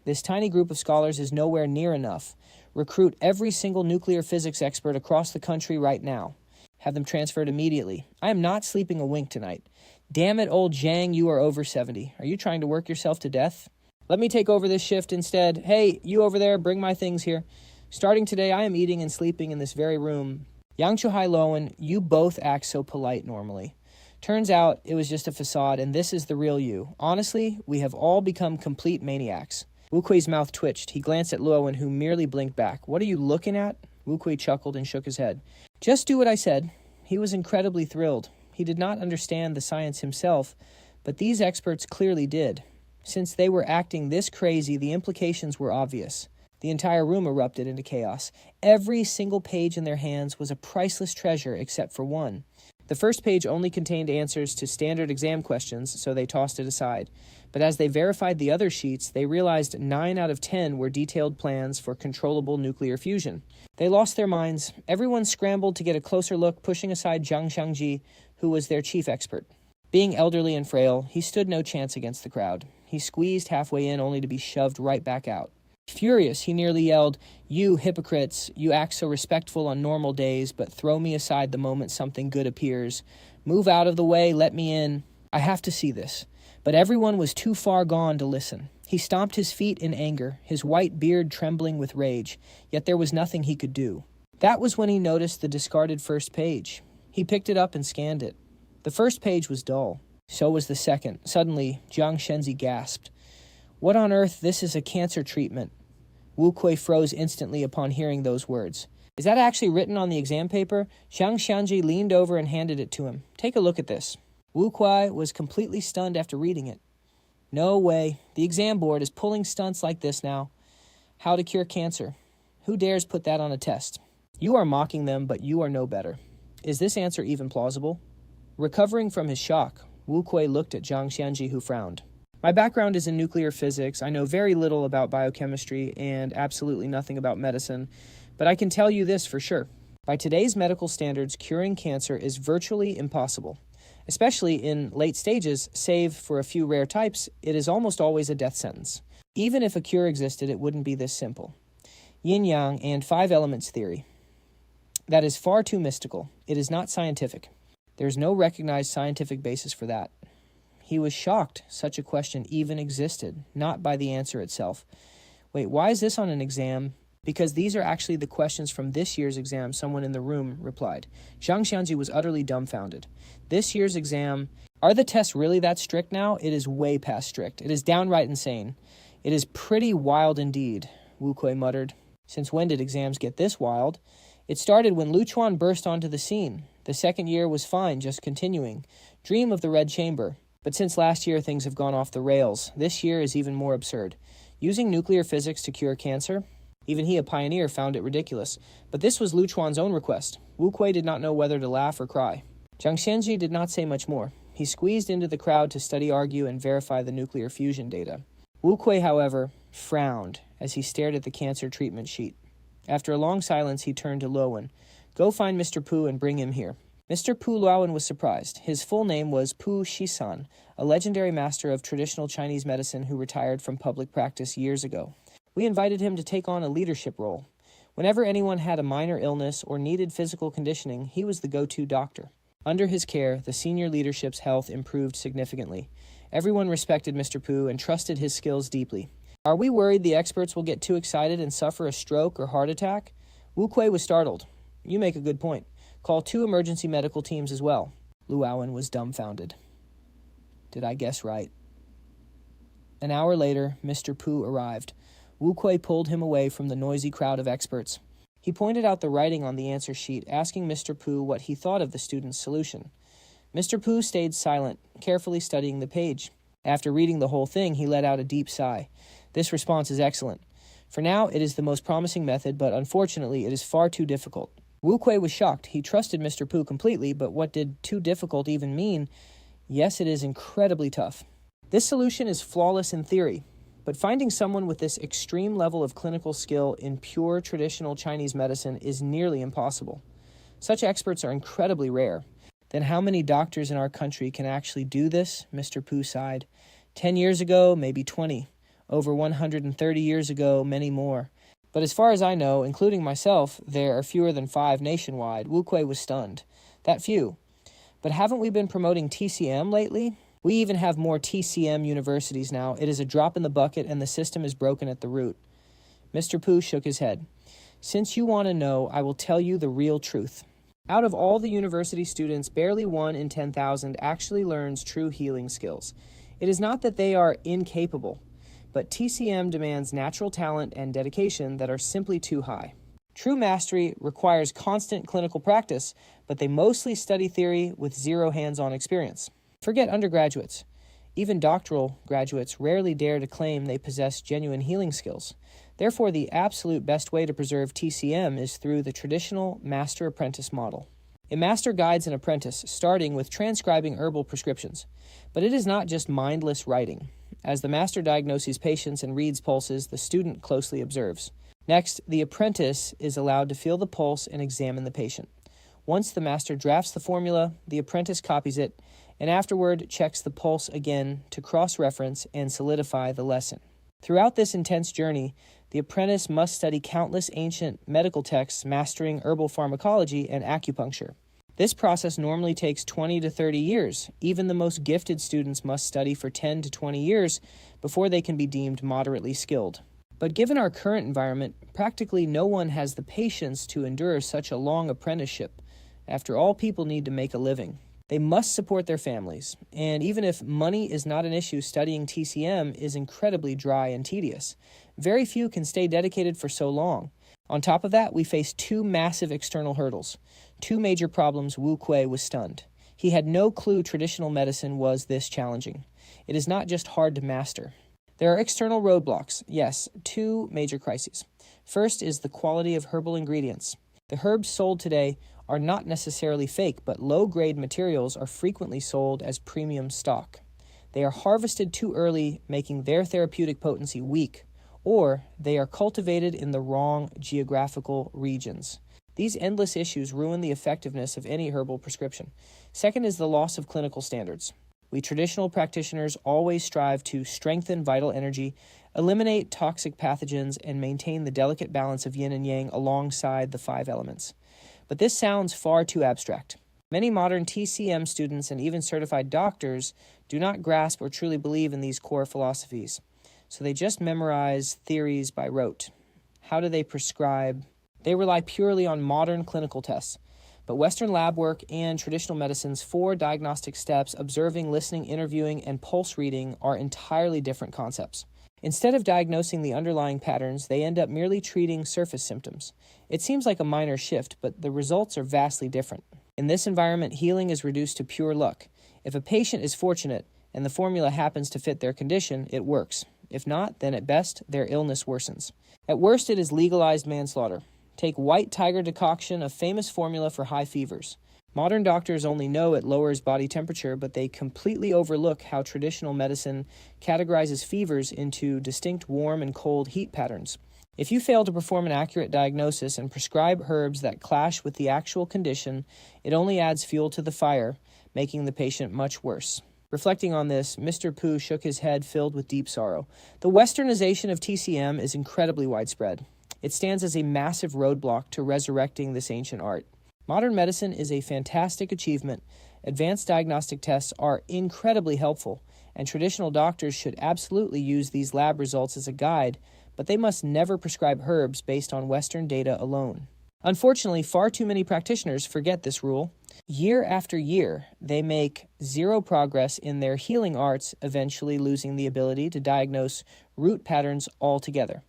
This tiny group of scholars is nowhere near enough. Recruit every single nuclear physics expert across the country right now. Have them transferred immediately. I am not sleeping a wink tonight. Damn it, old Zhang, you are over 70. Are you trying to work yourself to death? Let me take over this shift instead. Hey, you over there, bring my things here. Starting today, I am eating and sleeping in this very room. Yang Chuhai Lowen, you both act so polite normally. Turns out it was just a facade, and this is the real you. Honestly, we have all become complete maniacs. Wu Kui's mouth twitched. He glanced at Luowen, who merely blinked back. What are you looking at? Wu Kui chuckled and shook his head. Just do what I said. He was incredibly thrilled. He did not understand the science himself, but these experts clearly did. Since they were acting this crazy, the implications were obvious. The entire room erupted into chaos. Every single page in their hands was a priceless treasure except for one. The first page only contained answers to standard exam questions, so they tossed it aside. But as they verified the other sheets, they realized 9 out of 10 were detailed plans for controllable nuclear fusion. They lost their minds. Everyone scrambled to get a closer look, pushing aside Zhang Xiangji, who was their chief expert. Being elderly and frail, he stood no chance against the crowd. He squeezed halfway in only to be shoved right back out. Furious, he nearly yelled, "You hypocrites, you act so respectful on normal days, but throw me aside the moment something good appears. Move out of the way, let me in. I have to see this." But everyone was too far gone to listen. He stomped his feet in anger, his white beard trembling with rage, yet there was nothing he could do. That was when he noticed the discarded first page. He picked it up and scanned it. The first page was dull. So was the second. Suddenly, Jiang Shenzi gasped. "What on earth? This is a cancer treatment." Wu Kui froze instantly upon hearing those words. "Is that actually written on the exam paper?" Zhang Xiangji leaned over and handed it to him. "Take a look at this." Wu Kui was completely stunned after reading it. "No way. The exam board is pulling stunts like this now. How to cure cancer. Who dares put that on a test? You are mocking them, but you are no better. Is this answer even plausible?" Recovering from his shock, Wu Kui looked at Zhang Xiangji, who frowned. "My background is in nuclear physics. I know very little about biochemistry and absolutely nothing about medicine, but I can tell you this for sure. By today's medical standards, curing cancer is virtually impossible. Especially in late stages, save for a few rare types, it is almost always a death sentence. Even if a cure existed, it wouldn't be this simple. Yin-yang and 5 elements theory. That is far too mystical. It is not scientific. There is no recognized scientific basis for that." He was shocked such a question even existed, not by the answer itself. Wait, why is this on an exam? Because these are actually the questions from this year's exam, someone in the room replied. Zhang Xianji was utterly dumbfounded. This year's exam, are the tests really that strict now? It is way past strict. It is downright insane. It is pretty wild indeed, Wu Kui muttered. Since when did exams get this wild? It started when Lu Chuan burst onto the scene. The second year was fine, just continuing. Dream of the Red Chamber. But since last year, things have gone off the rails. This year is even more absurd. Using nuclear physics to cure cancer? Even he, a pioneer, found it ridiculous. But this was Lu Chuan's own request. Wu Kui did not know whether to laugh or cry. Zhang Xianji did not say much more. He squeezed into the crowd to study, argue, and verify the nuclear fusion data. Wu Kui, however, frowned as he stared at the cancer treatment sheet. After a long silence, he turned to Luowen. Go find Mr. Pu and bring him here. Mr. Pu Luowen was surprised. His full name was Pu Shisan, a legendary master of traditional Chinese medicine who retired from public practice years ago. We invited him to take on a leadership role. Whenever anyone had a minor illness or needed physical conditioning, he was the go-to doctor. Under his care, the senior leadership's health improved significantly. Everyone respected Mr. Pu and trusted his skills deeply. Are we worried the experts will get too excited and suffer a stroke or heart attack? Wu Kui was startled. You make a good point. Call 2 emergency medical teams as well. Luowen was dumbfounded. Did I guess right? An hour later, Mr. Pu arrived. Wu Kui pulled him away from the noisy crowd of experts. He pointed out the writing on the answer sheet, asking Mr. Pu what he thought of the student's solution. Mr. Pu stayed silent, carefully studying the page. After reading the whole thing, he let out a deep sigh. This response is excellent. For now, it is the most promising method, but unfortunately, it is far too difficult. Wu Kui was shocked. He trusted Mr. Pu completely, but what did too difficult even mean? Yes, it is incredibly tough. This solution is flawless in theory, but finding someone with this extreme level of clinical skill in pure traditional Chinese medicine is nearly impossible. Such experts are incredibly rare. Then how many doctors in our country can actually do this? Mr. Pu sighed. 10 years ago, maybe 20. Over 130 years ago, many more. But as far as I know, including myself, there are fewer than 5 nationwide. Wu Kui was stunned. That few. But haven't we been promoting TCM lately? We even have more TCM universities now. It is a drop in the bucket and the system is broken at the root. Mr. Pu shook his head. Since you want to know, I will tell you the real truth. Out of all the university students, barely 1 in 10,000 actually learns true healing skills. It is not that they are incapable, but TCM demands natural talent and dedication that are simply too high. True mastery requires constant clinical practice, but they mostly study theory with 0 hands-on experience. Forget undergraduates. Even doctoral graduates rarely dare to claim they possess genuine healing skills. Therefore, the absolute best way to preserve TCM is through the traditional master-apprentice model. A master guides an apprentice, starting with transcribing herbal prescriptions. But it is not just mindless writing. As the master diagnoses patients and reads pulses, the student closely observes. Next, the apprentice is allowed to feel the pulse and examine the patient. Once the master drafts the formula, the apprentice copies it, and afterward checks the pulse again to cross-reference and solidify the lesson. Throughout this intense journey, the apprentice must study countless ancient medical texts mastering herbal pharmacology and acupuncture. This process normally takes 20 to 30 years. Even the most gifted students must study for 10 to 20 years before they can be deemed moderately skilled. But given our current environment, practically no one has the patience to endure such a long apprenticeship. After all, people need to make a living. They must support their families, and even if money is not an issue, studying TCM is incredibly dry and tedious. Very few can stay dedicated for so long. On top of that, we face 2 massive external hurdles. 2 major problems. Wu Kui was stunned. He had no clue traditional medicine was this challenging. It is not just hard to master. There are external roadblocks. Yes, 2 major crises. First is the quality of herbal ingredients. The herbs sold today are not necessarily fake, but low-grade materials are frequently sold as premium stock. They are harvested too early, making their therapeutic potency weak, or they are cultivated in the wrong geographical regions. These endless issues ruin the effectiveness of any herbal prescription. Second is the loss of clinical standards. We traditional practitioners always strive to strengthen vital energy, eliminate toxic pathogens, and maintain the delicate balance of yin and yang alongside the 5 elements. But this sounds far too abstract. Many modern TCM students and even certified doctors do not grasp or truly believe in these core philosophies, so they just memorize theories by rote. How do they prescribe? They rely purely on modern clinical tests. But Western lab work and traditional medicine's 4 diagnostic steps, observing, listening, interviewing, and pulse reading, are entirely different concepts. Instead of diagnosing the underlying patterns, they end up merely treating surface symptoms. It seems like a minor shift, but the results are vastly different. In this environment, healing is reduced to pure luck. If a patient is fortunate and the formula happens to fit their condition, it works. If not, then at best, their illness worsens. At worst, it is legalized manslaughter. Take white tiger decoction, a famous formula for high fevers. Modern doctors only know it lowers body temperature, but they completely overlook how traditional medicine categorizes fevers into distinct warm and cold heat patterns. If you fail to perform an accurate diagnosis and prescribe herbs that clash with the actual condition, it only adds fuel to the fire, making the patient much worse. Reflecting on this, Mr. Pooh shook his head filled with deep sorrow. The westernization of TCM is incredibly widespread. It stands as a massive roadblock to resurrecting this ancient art. Modern medicine is a fantastic achievement. Advanced diagnostic tests are incredibly helpful, and traditional doctors should absolutely use these lab results as a guide, but they must never prescribe herbs based on Western data alone. Unfortunately, far too many practitioners forget this rule. Year after year, they make zero progress in their healing arts, eventually losing the ability to diagnose root patterns altogether.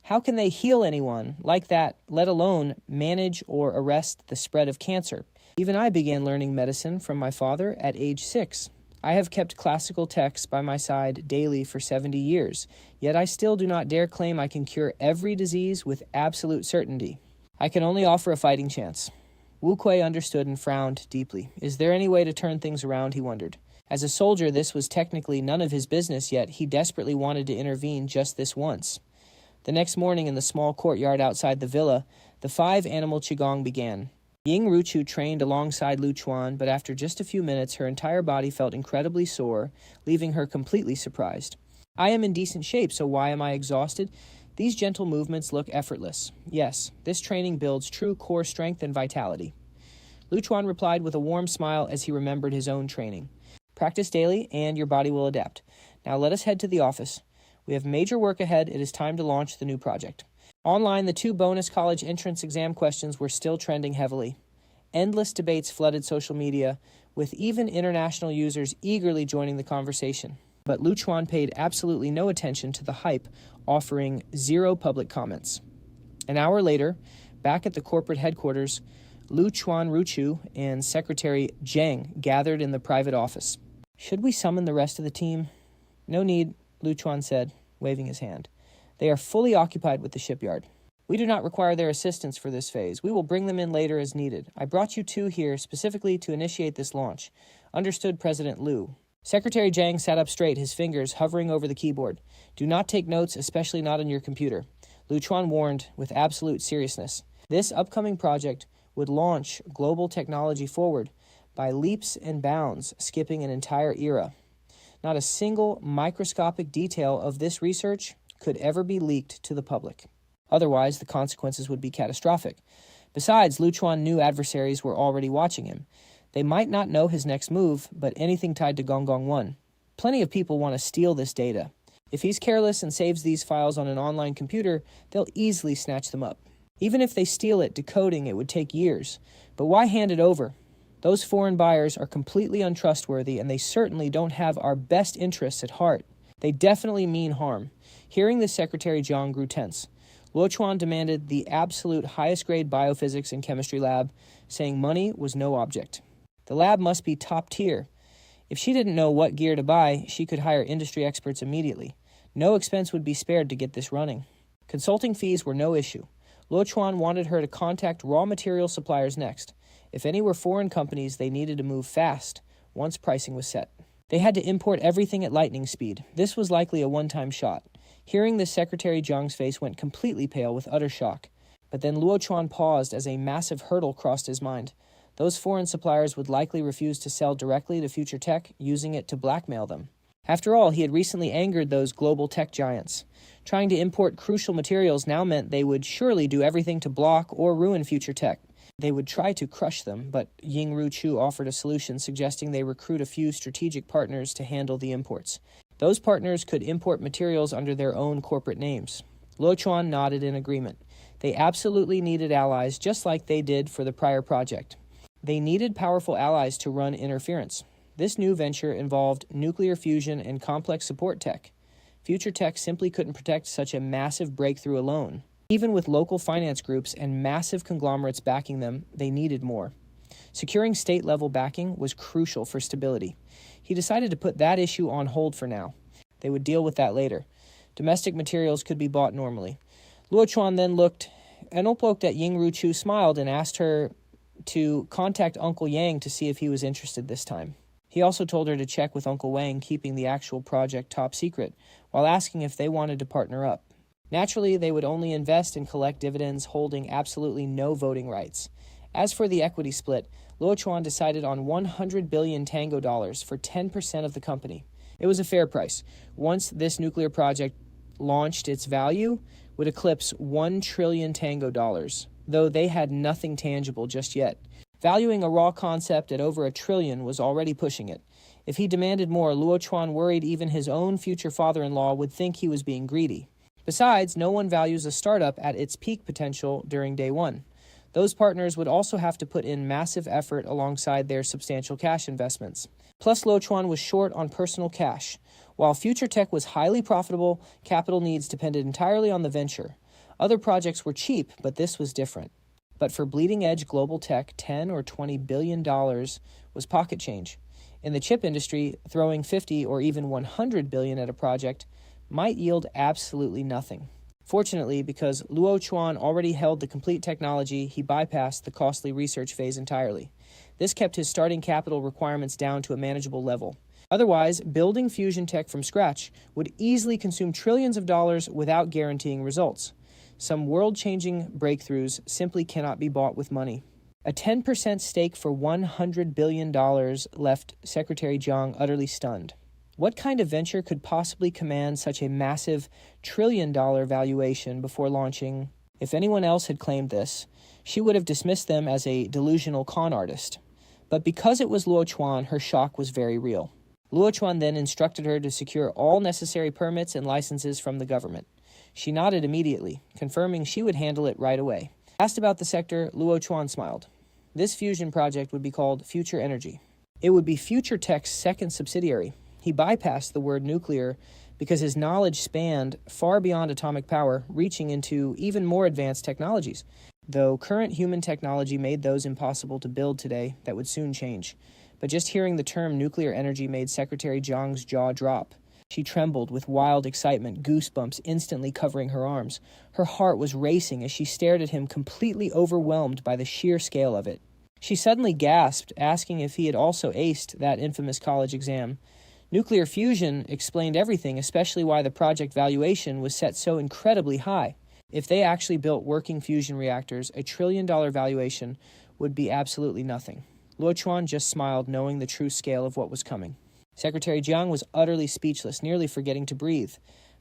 How can they heal anyone like that, let alone manage or arrest the spread of cancer? Even I began learning medicine from my father at age 6. I have kept classical texts by my side daily for 70 years, yet I still do not dare claim I can cure every disease with absolute certainty. I can only offer a fighting chance. Wu Kuei understood and frowned deeply. Is there any way to turn things around, he wondered. As a soldier, this was technically none of his business, yet he desperately wanted to intervene just this once. The next morning in the small courtyard outside the villa, the 5-animal qigong began. Ying Ruchu trained alongside Lu Chuan, but after just a few minutes, her entire body felt incredibly sore, leaving her completely surprised. I am in decent shape, so why am I exhausted? These gentle movements look effortless. Yes, this training builds true core strength and vitality. Lu Chuan replied with a warm smile as he remembered his own training. Practice daily, and your body will adapt. Now let us head to the office. We have major work ahead. It is time to launch the new project. Online, the 2 bonus college entrance exam questions were still trending heavily. Endless debates flooded social media, with even international users eagerly joining the conversation. But Lu Chuan paid absolutely no attention to the hype, offering 0 public comments. An hour later, back at the corporate headquarters, Lu Chuan Ruchu and Secretary Zheng gathered in the private office. Should we summon the rest of the team? No need, Lu Chuan said, waving his hand. They are fully occupied with the shipyard. We do not require their assistance for this phase. We will bring them in later as needed. I brought you 2 here specifically to initiate this launch. Understood, President Lu. Secretary Zhang sat up straight, his fingers hovering over the keyboard. Do not take notes, especially not on your computer. Lu Chuan warned with absolute seriousness. This upcoming project would launch global technology forward by leaps and bounds, skipping an entire era. Not a single microscopic detail of this research could ever be leaked to the public. Otherwise, the consequences would be catastrophic. Besides, Lu Chuan knew adversaries were already watching him. They might not know his next move, but anything tied to Gong Gong 1. Plenty of people want to steal this data. If he's careless and saves these files on an online computer, they'll easily snatch them up. Even if they steal it, decoding it would take years. But why hand it over? Those foreign buyers are completely untrustworthy, and they certainly don't have our best interests at heart. They definitely mean harm. Hearing this, Secretary Zhang grew tense. Luo Chuan demanded the absolute highest grade biophysics and chemistry lab, saying money was no object. The lab must be top tier. If she didn't know what gear to buy, she could hire industry experts immediately. No expense would be spared to get this running. Consulting fees were no issue. Luo Chuan wanted her to contact raw material suppliers next. If any were foreign companies, they needed to move fast once pricing was set. They had to import everything at lightning speed. This was likely a one-time shot. Hearing this, Secretary Zhang's face went completely pale with utter shock. But then Luo Chuan paused as a massive hurdle crossed his mind. Those foreign suppliers would likely refuse to sell directly to Future Tech, using it to blackmail them. After all, he had recently angered those global tech giants. Trying to import crucial materials now meant they would surely do everything to block or ruin Future Tech. They would try to crush them, but Ying Ruchu offered a solution suggesting they recruit a few strategic partners to handle the imports. Those partners could import materials under their own corporate names. Luo Chuan nodded in agreement. They absolutely needed allies, just like they did for the prior project. They needed powerful allies to run interference. This new venture involved nuclear fusion and complex support tech. Future tech simply couldn't protect such a massive breakthrough alone. Even with local finance groups and massive conglomerates backing them, they needed more. Securing state-level backing was crucial for stability. He decided to put that issue on hold for now. They would deal with that later. Domestic materials could be bought normally. Luo Chuan then looked at Ying Ruchu, smiled, and asked her to contact Uncle Yang to see if he was interested this time. He also told her to check with Uncle Wang, keeping the actual project top secret, while asking if they wanted to partner up. Naturally, they would only invest and collect dividends, holding absolutely no voting rights. As for the equity split, Luo Chuan decided on 100 billion Tango dollars for 10% of the company. It was a fair price. Once this nuclear project launched, its value would eclipse 1 trillion Tango dollars, though they had nothing tangible just yet. Valuing a raw concept at over 1 trillion was already pushing it. If he demanded more, Luo Chuan worried even his own future father-in-law would think he was being greedy. Besides, no one values a startup at its peak potential during day one. Those partners would also have to put in massive effort alongside their substantial cash investments. Plus, Luo Chuan was short on personal cash. While future tech was highly profitable, capital needs depended entirely on the venture. Other projects were cheap, but this was different. But for bleeding-edge global tech, $10 or $20 billion was pocket change. In the chip industry, throwing 50 or even 100 billion at a project might yield absolutely nothing. Fortunately, because Luo Chuan already held the complete technology, he bypassed the costly research phase entirely. This kept his starting capital requirements down to a manageable level. Otherwise, building fusion tech from scratch would easily consume trillions of dollars without guaranteeing results. Some world-changing breakthroughs simply cannot be bought with money. A 10% stake for $100 billion left Secretary Jiang utterly stunned. What kind of venture could possibly command such a massive trillion-dollar valuation before launching? If anyone else had claimed this, she would have dismissed them as a delusional con artist. But because it was Luo Chuan, her shock was very real. Luo Chuan then instructed her to secure all necessary permits and licenses from the government. She nodded immediately, confirming she would handle it right away. Asked about the sector, Luo Chuan smiled. This fusion project would be called Future Energy. It would be Future Tech's second subsidiary. He bypassed the word nuclear because his knowledge spanned far beyond atomic power, reaching into even more advanced technologies. Though current human technology made those impossible to build today, that would soon change. But just hearing the term nuclear energy made Secretary Jiang's jaw drop. She trembled with wild excitement, goosebumps instantly covering her arms. Her heart was racing as she stared at him, completely overwhelmed by the sheer scale of it. She suddenly gasped, asking if he had also aced that infamous college exam. Nuclear fusion explained everything, especially why the project valuation was set so incredibly high. If they actually built working fusion reactors, $1 trillion valuation would be absolutely nothing. Luo Chuan just smiled, knowing the true scale of what was coming. Secretary Jiang was utterly speechless, nearly forgetting to breathe.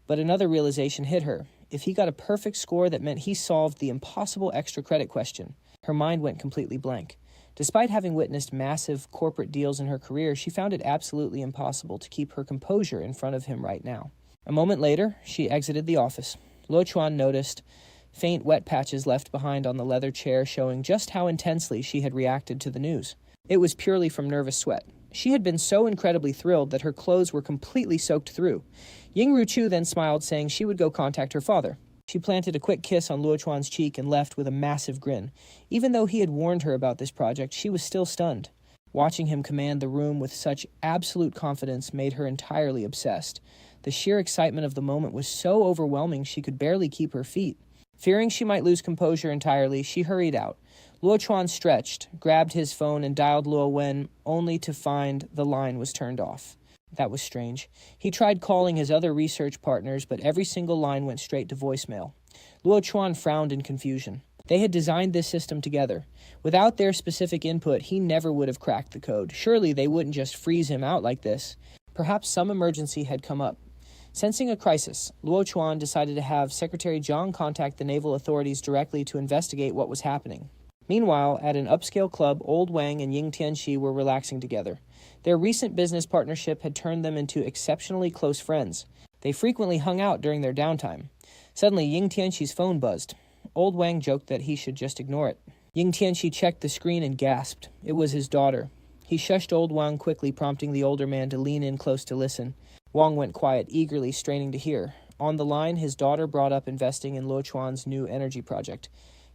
But another realization hit her. If he got a perfect score, that meant he solved the impossible extra credit question. Her mind went completely blank. Despite having witnessed massive corporate deals in her career, she found it absolutely impossible to keep her composure in front of him right now. A moment later, she exited the office. Luo Chuan noticed faint wet patches left behind on the leather chair, showing just how intensely she had reacted to the news. It was purely from nervous sweat. She had been so incredibly thrilled that her clothes were completely soaked through. Ying Ruchu then smiled, saying she would go contact her father. She planted a quick kiss on Luo Chuan's cheek and left with a massive grin. Even though he had warned her about this project, she was still stunned. Watching him command the room with such absolute confidence made her entirely obsessed. The sheer excitement of the moment was so overwhelming she could barely keep her feet. Fearing she might lose composure entirely, she hurried out. Luo Chuan stretched, grabbed his phone, and dialed Luo Wen, only to find the line was turned off. That was strange. He tried calling his other research partners, but every single line went straight to voicemail. Luo Chuan frowned in confusion. They had designed this system together. Without their specific input, he never would have cracked the code. Surely they wouldn't just freeze him out like this. Perhaps some emergency had come up. Sensing a crisis, Luo Chuan decided to have Secretary Jiang contact the naval authorities directly to investigate what was happening. Meanwhile, at an upscale club, Old Wang and Ying Tianxi were relaxing together. Their recent business partnership had turned them into exceptionally close friends. They frequently hung out during their downtime. Suddenly, Ying Tianxi's phone buzzed. Old Wang joked that he should just ignore it. Ying Tianxi checked the screen and gasped. It was his daughter. He shushed Old Wang quickly, prompting the older man to lean in close to listen. Wang went quiet, eagerly straining to hear. On the line, his daughter brought up investing in Luo Chuan's new energy project.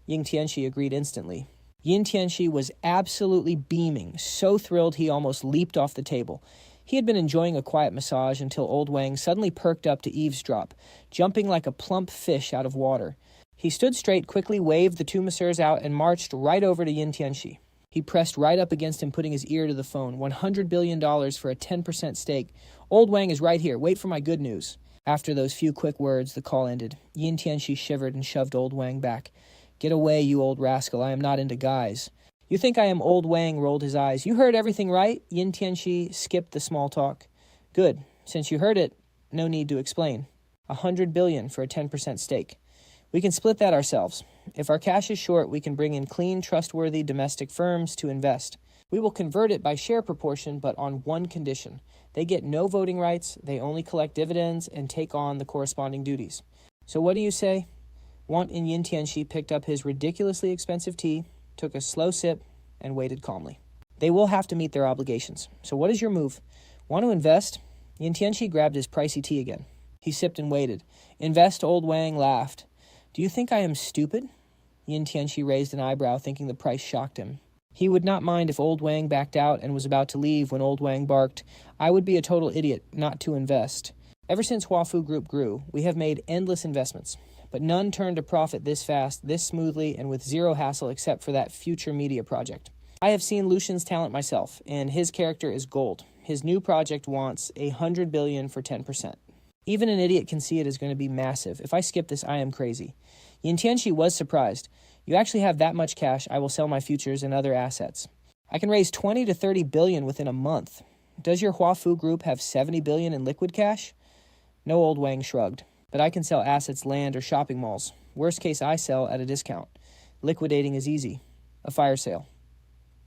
Ying Tianxi agreed instantly. Yin Tianxi was absolutely beaming, so thrilled he almost leaped off the table. He had been enjoying a quiet massage until Old Wang suddenly perked up to eavesdrop, jumping like a plump fish out of water. He stood straight, quickly waved the two masseurs out, and marched right over to Yin Tianxi. He pressed right up against him, putting his ear to the phone. $100 billion for a 10% stake. Old Wang is right here. Wait for my good news. After those few quick words, the call ended. Yin Tianxi shivered and shoved Old Wang back. Get away, you old rascal. I am not into guys. You think I am? Old Wang rolled his eyes. You heard everything right? Yin Tianxi skipped the small talk. Good. Since you heard it, no need to explain. $100 billion for a 10% stake. We can split that ourselves. If our cash is short, we can bring in clean, trustworthy domestic firms to invest. We will convert it by share proportion, but on one condition. They get no voting rights, they only collect dividends, and take on the corresponding duties. So what do you say? Want in Yin Tianxi picked up his ridiculously expensive tea, took a slow sip, and waited calmly. They will have to meet their obligations. So what is your move? Want to invest? Yin Tianxi grabbed his pricey tea again. He sipped and waited. Invest? Old Wang laughed. Do you think I am stupid? Yin Tianxi raised an eyebrow, thinking the price shocked him. He would not mind if Old Wang backed out and was about to leave when Old Wang barked, I would be a total idiot not to invest. Ever since Huafu Group grew, we have made endless investments, but none turned a profit this fast, this smoothly, and with zero hassle except for that future media project. I have seen Lucian's talent myself, and his character is gold. His new project wants $100 billion for 10%. Even an idiot can see it is going to be massive. If I skip this, I am crazy. Yin Tianxi was surprised. You actually have that much cash, I will sell my futures and other assets. I can raise 20 to 30 billion within a month. Does your Huafu Group have 70 billion in liquid cash? No, Old Wang shrugged. But I can sell assets, land, or shopping malls. Worst case, I sell at a discount. Liquidating is easy. A fire sale.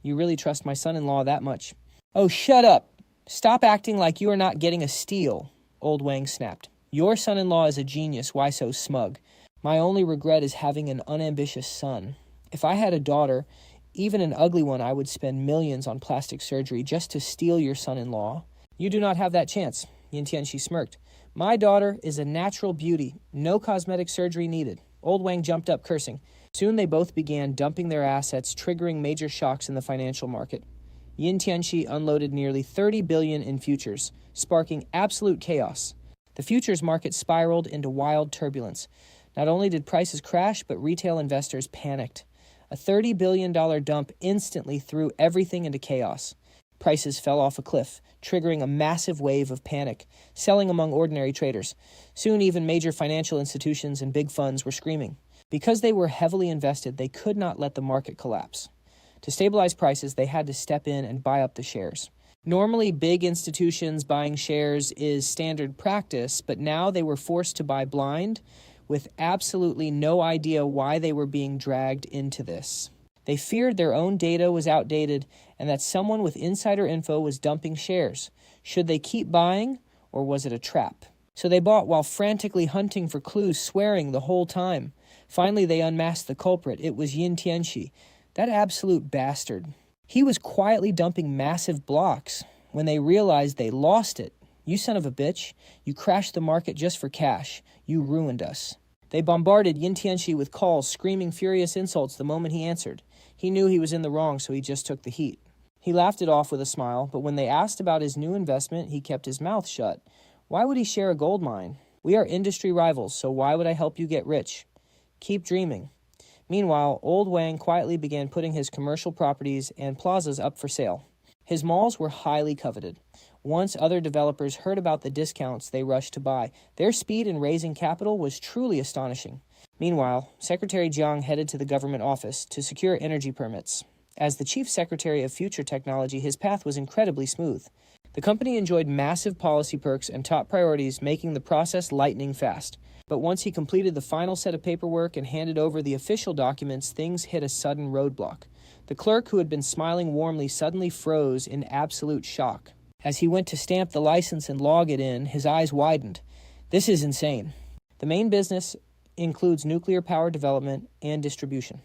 You really trust my son-in-law that much? Oh, shut up! Stop acting like you are not getting a steal, Old Wang snapped. Your son-in-law is a genius, why so smug? My only regret is having an unambitious son. If I had a daughter, even an ugly one, I would spend millions on plastic surgery just to steal your son-in-law. You do not have that chance, Yin Tianxi smirked. My daughter is a natural beauty, no cosmetic surgery needed. Old Wang jumped up, cursing. Soon they both began dumping their assets, triggering major shocks in the financial market. Yin Tianxi unloaded nearly 30 billion in futures, sparking absolute chaos. The futures market spiraled into wild turbulence. Not only did prices crash, but retail investors panicked. A $30 billion dump instantly threw everything into chaos. Prices fell off a cliff, triggering a massive wave of panic, selling among ordinary traders. Soon even major financial institutions and big funds were screaming. Because they were heavily invested, they could not let the market collapse. To stabilize prices, they had to step in and buy up the shares. Normally, big institutions buying shares is standard practice, but now they were forced to buy blind, with absolutely no idea why they were being dragged into this. They feared their own data was outdated and that someone with insider info was dumping shares. Should they keep buying, or was it a trap? So they bought while frantically hunting for clues, swearing the whole time. Finally, they unmasked the culprit. It was Yin Tianxi, that absolute bastard. He was quietly dumping massive blocks. When they realized they lost it, you son of a bitch, you crashed the market just for cash. You ruined us. They bombarded Yin Tianxi with calls, screaming furious insults the moment he answered. He knew he was in the wrong, so he just took the heat. He laughed it off with a smile, but when they asked about his new investment, he kept his mouth shut. Why would he share a gold mine? We are industry rivals, so why would I help you get rich? Keep dreaming. Meanwhile, Old Wang quietly began putting his commercial properties and plazas up for sale. His malls were highly coveted. Once other developers heard about the discounts, they rushed to buy. Their speed in raising capital was truly astonishing. Meanwhile, Secretary Jiang headed to the government office to secure energy permits. As the chief secretary of future technology, his path was incredibly smooth. The company enjoyed massive policy perks and top priorities, making the process lightning fast. But once he completed the final set of paperwork and handed over the official documents, things hit a sudden roadblock. The clerk, who had been smiling warmly, suddenly froze in absolute shock. As he went to stamp the license and log it in, his eyes widened. This is insane. The main business includes nuclear power development and distribution.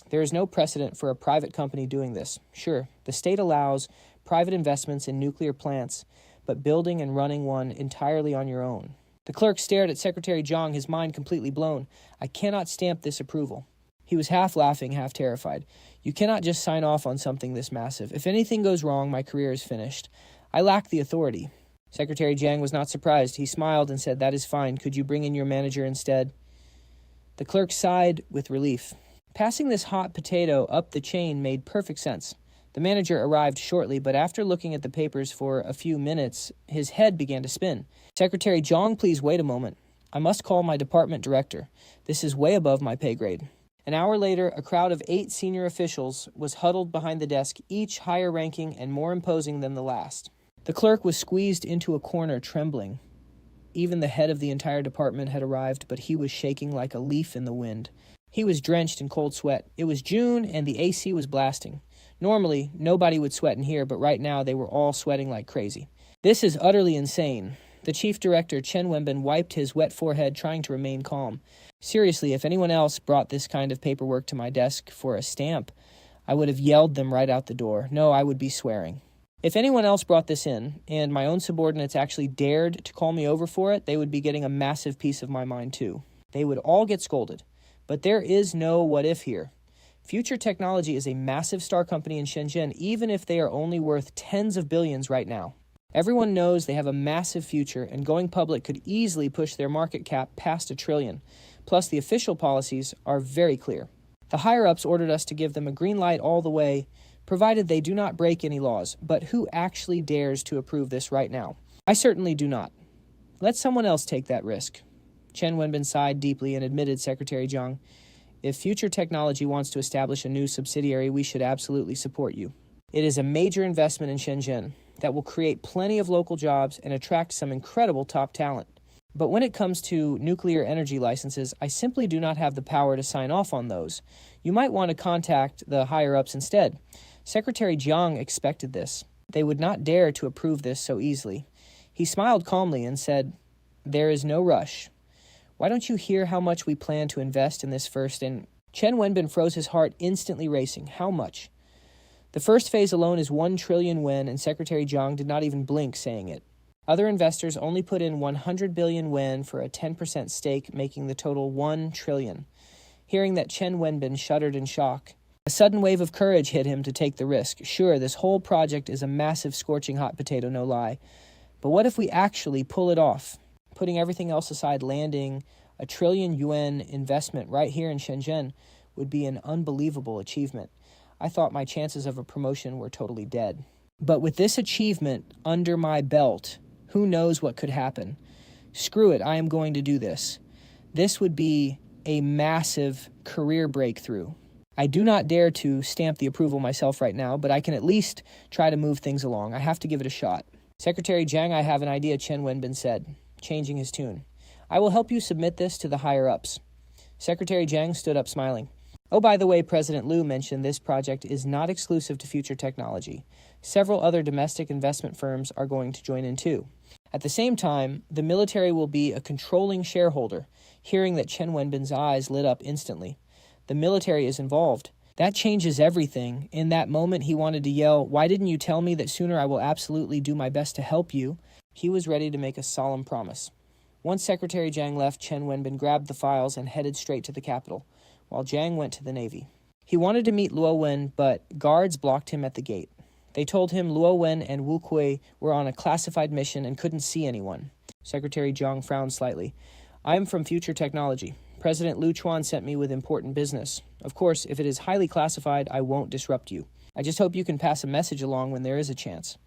There is no precedent for a private company doing this. Sure, the state allows private investments in nuclear plants, but building and running one entirely on your own. The clerk stared at Secretary Zhang, his mind completely blown. I cannot stamp this approval. He was half laughing, half terrified. You cannot just sign off on something this massive. If anything goes wrong, my career is finished. I lack the authority. Secretary Zhang was not surprised. He smiled and said, that is fine. Could you bring in your manager instead? The clerk sighed with relief. Passing this hot potato up the chain made perfect sense. The manager arrived shortly, but after looking at the papers for a few minutes, his head began to spin. Secretary Zhang, please wait a moment. I must call my department director. This is way above my pay grade. An hour later, a crowd of 8 senior officials was huddled behind the desk, each higher ranking and more imposing than the last. The clerk was squeezed into a corner, trembling. Even the head of the entire department had arrived, but he was shaking like a leaf in the wind. He was drenched in cold sweat. It was June, and the AC was blasting. Normally, nobody would sweat in here, but right now they were all sweating like crazy. This is utterly insane. The chief director, Chen Wenbin, wiped his wet forehead, trying to remain calm. Seriously, if anyone else brought this kind of paperwork to my desk for a stamp, I would have yelled them right out the door. No, I would be swearing. If anyone else brought this in, and my own subordinates actually dared to call me over for it, they would be getting a massive piece of my mind too. They would all get scolded. But there is no what if here. Future Technology is a massive star company in Shenzhen, even if they are only worth tens of billions right now. Everyone knows they have a massive future, and going public could easily push their market cap past $1 trillion. Plus, the official policies are very clear. The higher-ups ordered us to give them a green light all the way, provided they do not break any laws. But who actually dares to approve this right now? I certainly do not. Let someone else take that risk. Chen Wenbin sighed deeply and admitted Secretary Zhang, if Future Technology wants to establish a new subsidiary, we should absolutely support you. It is a major investment in Shenzhen that will create plenty of local jobs and attract some incredible top talent. But when it comes to nuclear energy licenses, I simply do not have the power to sign off on those. You might want to contact the higher-ups instead. Secretary Jiang expected this. They would not dare to approve this so easily. He smiled calmly and said, there is no rush. Why don't you hear how much we plan to invest in this first? And Chen Wenbin froze, his heart instantly racing. How much? The first phase alone is 1 trillion yuan, and Secretary Zhang did not even blink saying it. Other investors only put in 100 billion yuan for a 10% stake, making the total 1 trillion. Hearing that, Chen Wenbin shuddered in shock. A sudden wave of courage hit him to take the risk. Sure, this whole project is a massive scorching hot potato, no lie. But what if we actually pull it off? Putting everything else aside, landing a 1 trillion yuan investment right here in Shenzhen would be an unbelievable achievement. I thought my chances of a promotion were totally dead. But with this achievement under my belt, who knows what could happen? Screw it, I am going to do this. This would be a massive career breakthrough. I do not dare to stamp the approval myself right now, but I can at least try to move things along. I have to give it a shot. Secretary Zhang, I have an idea, Chen Wenbin said, changing his tune. I will help you submit this to the higher-ups. Secretary Zhang stood up smiling. Oh, by the way, President Liu mentioned this project is not exclusive to Future Technology. Several other domestic investment firms are going to join in too. At the same time, the military will be a controlling shareholder. Hearing that, Chen Wenbin's eyes lit up instantly. The military is involved. That changes everything. In that moment, he wanted to yell, why didn't you tell me that sooner? I will absolutely do my best to help you. He was ready to make a solemn promise. Once Secretary Zhang left, Chen Wenbin grabbed the files and headed straight to the capital, while Zhang went to the Navy. He wanted to meet Luo Wen, but guards blocked him at the gate. They told him Luo Wen and Wu Kui were on a classified mission and couldn't see anyone. Secretary Zhang frowned slightly. I am from Future Technology. President Lu Chuan sent me with important business. Of course, if it is highly classified, I won't disrupt you. I just hope you can pass a message along when there is a chance.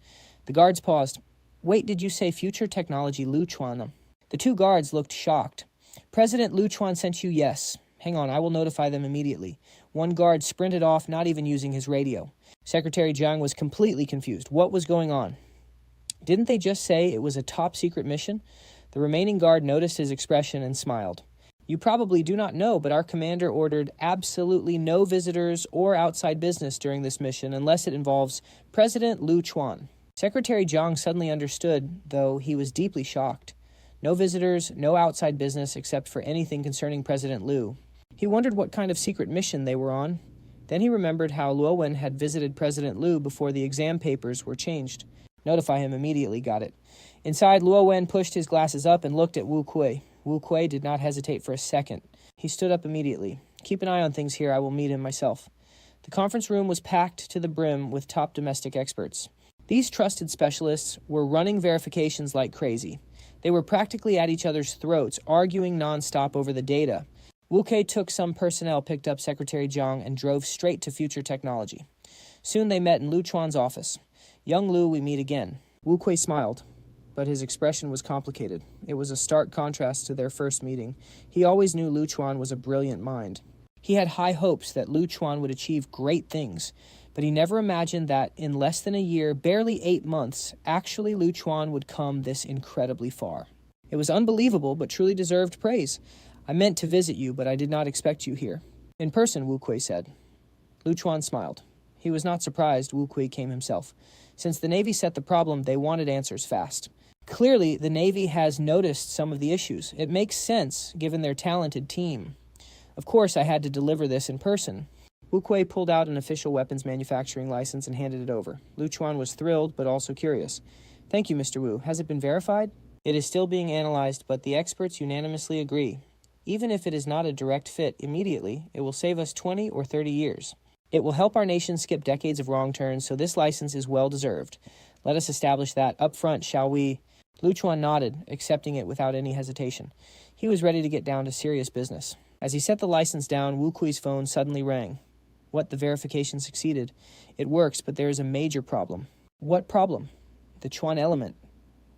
The guards paused. Wait, did you say Future Technology Lu Chuan? The two guards looked shocked. President Lu Chuan sent you, yes. Hang on, I will notify them immediately. One guard sprinted off, not even using his radio. Secretary Zhang was completely confused. What was going on? Didn't they just say it was a top-secret mission? The remaining guard noticed his expression and smiled. You probably do not know, but our commander ordered absolutely no visitors or outside business during this mission unless it involves President Lu Chuan. Secretary Zhang suddenly understood, though he was deeply shocked. No visitors, no outside business except for anything concerning President Lu. He wondered what kind of secret mission they were on. Then he remembered how Luo Wen had visited President Lu before the exam papers were changed. Notify him immediately, got it. Inside, Luo Wen pushed his glasses up and looked at Wu Kui. Wu Kui did not hesitate for a second. He stood up immediately. Keep an eye on things here, I will meet him myself. The conference room was packed to the brim with top domestic experts. These trusted specialists were running verifications like crazy. They were practically at each other's throats, arguing nonstop over the data. Wu Kui took some personnel, picked up Secretary Zhang, and drove straight to future technology. Soon they met in Lu Chuan's office. Young Lu, we meet again. Wu Kui smiled, but his expression was complicated. It was a stark contrast to their first meeting. He always knew Lu Chuan was a brilliant mind. He had high hopes that Lu Chuan would achieve great things, but he never imagined that in less than a year, barely 8 months, actually Lu Chuan would come this incredibly far. It was unbelievable, but truly deserved praise. I meant to visit you, but I did not expect you here. In person, Wu Kui said. Lu Chuan smiled. He was not surprised Wu Kui came himself. Since the Navy set the problem, they wanted answers fast. Clearly, the Navy has noticed some of the issues. It makes sense, given their talented team. Of course, I had to deliver this in person. Wu Kui pulled out an official weapons manufacturing license and handed it over. Lu Chuan was thrilled, but also curious. Thank you, Mr. Wu. Has it been verified? It is still being analyzed, but the experts unanimously agree. Even if it is not a direct fit immediately, it will save us 20 or 30 years. It will help our nation skip decades of wrong turns, so this license is well-deserved. Let us establish that up front, shall we? Lu Chuan nodded, accepting it without any hesitation. He was ready to get down to serious business. As he set the license down, Wu Kui's phone suddenly rang. What, the verification succeeded? It works, but there is a major problem. What problem? The Chuan element.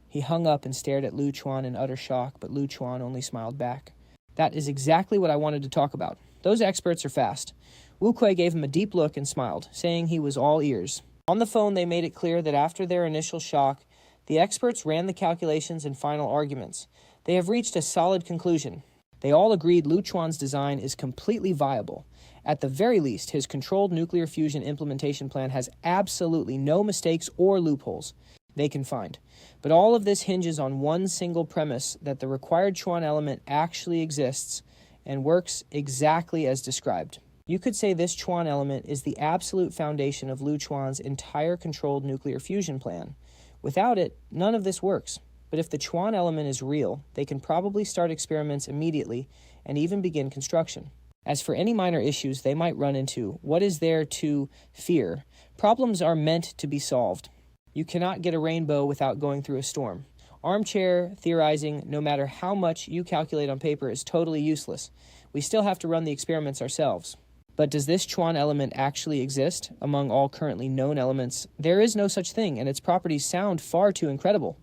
He hung up and stared at Lu Chuan in utter shock, but Lu Chuan only smiled back. That is exactly what I wanted to talk about. Those experts are fast. Wu Kui gave him a deep look and smiled, saying he was all ears. On the phone, they made it clear that after their initial shock, the experts ran the calculations and final arguments. They have reached a solid conclusion. They all agreed Lu Chuan's design is completely viable. At the very least, his controlled nuclear fusion implementation plan has absolutely no mistakes or loopholes they can find. But all of this hinges on one single premise, that the required Chuan element actually exists and works exactly as described. You could say this Chuan element is the absolute foundation of Lu Chuan's entire controlled nuclear fusion plan. Without it, none of this works. But if the Chuan element is real, they can probably start experiments immediately and even begin construction. As for any minor issues they might run into, what is there to fear? Problems are meant to be solved. You cannot get a rainbow without going through a storm. Armchair theorizing, no matter how much you calculate on paper, is totally useless. We still have to run the experiments ourselves. But does this Chuan element actually exist? Among all currently known elements, there is no such thing, and its properties sound far too incredible.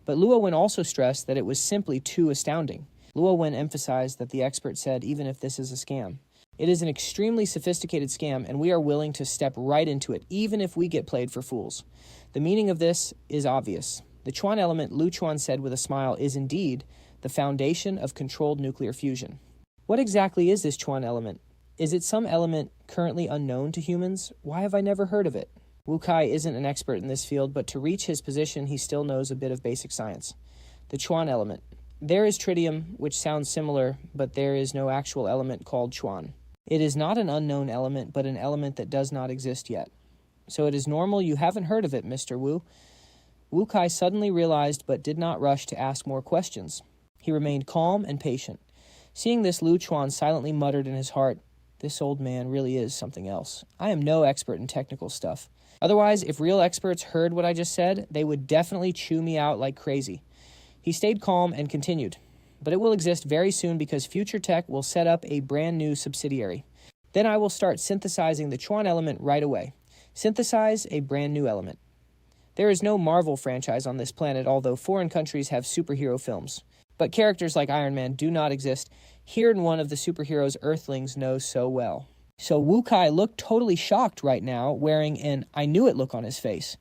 But Luo Wen also stressed that it was simply too astounding. Luo Wen emphasized that the expert said, even if this is a scam. It is an extremely sophisticated scam, and we are willing to step right into it, even if we get played for fools. The meaning of this is obvious. The Chuan element, Lu Chuan said with a smile, is indeed the foundation of controlled nuclear fusion. What exactly is this Chuan element? Is it some element currently unknown to humans? Why have I never heard of it? Wu Kai isn't an expert in this field, but to reach his position, he still knows a bit of basic science. The Chuan element. There is tritium, which sounds similar, but there is no actual element called Chuan. It is not an unknown element, but an element that does not exist yet. So it is normal you haven't heard of it, Mr. Wu. Wu Kai suddenly realized, but did not rush to ask more questions. He remained calm and patient. Seeing this, Lu Chuan silently muttered in his heart, "This old man really is something else. I am no expert in technical stuff. Otherwise, if real experts heard what I just said, they would definitely chew me out like crazy." He stayed calm and continued, "But it will exist very soon because Future Tech will set up a brand new subsidiary. Then I will start synthesizing the Chuan element right away. Synthesize a brand new element. There is no Marvel franchise on this planet, although foreign countries have superhero films. But characters like Iron Man do not exist. Here in one of the superheroes Earthlings know so well." So Wu Kai looked totally shocked right now, wearing an "I knew it" look on his face.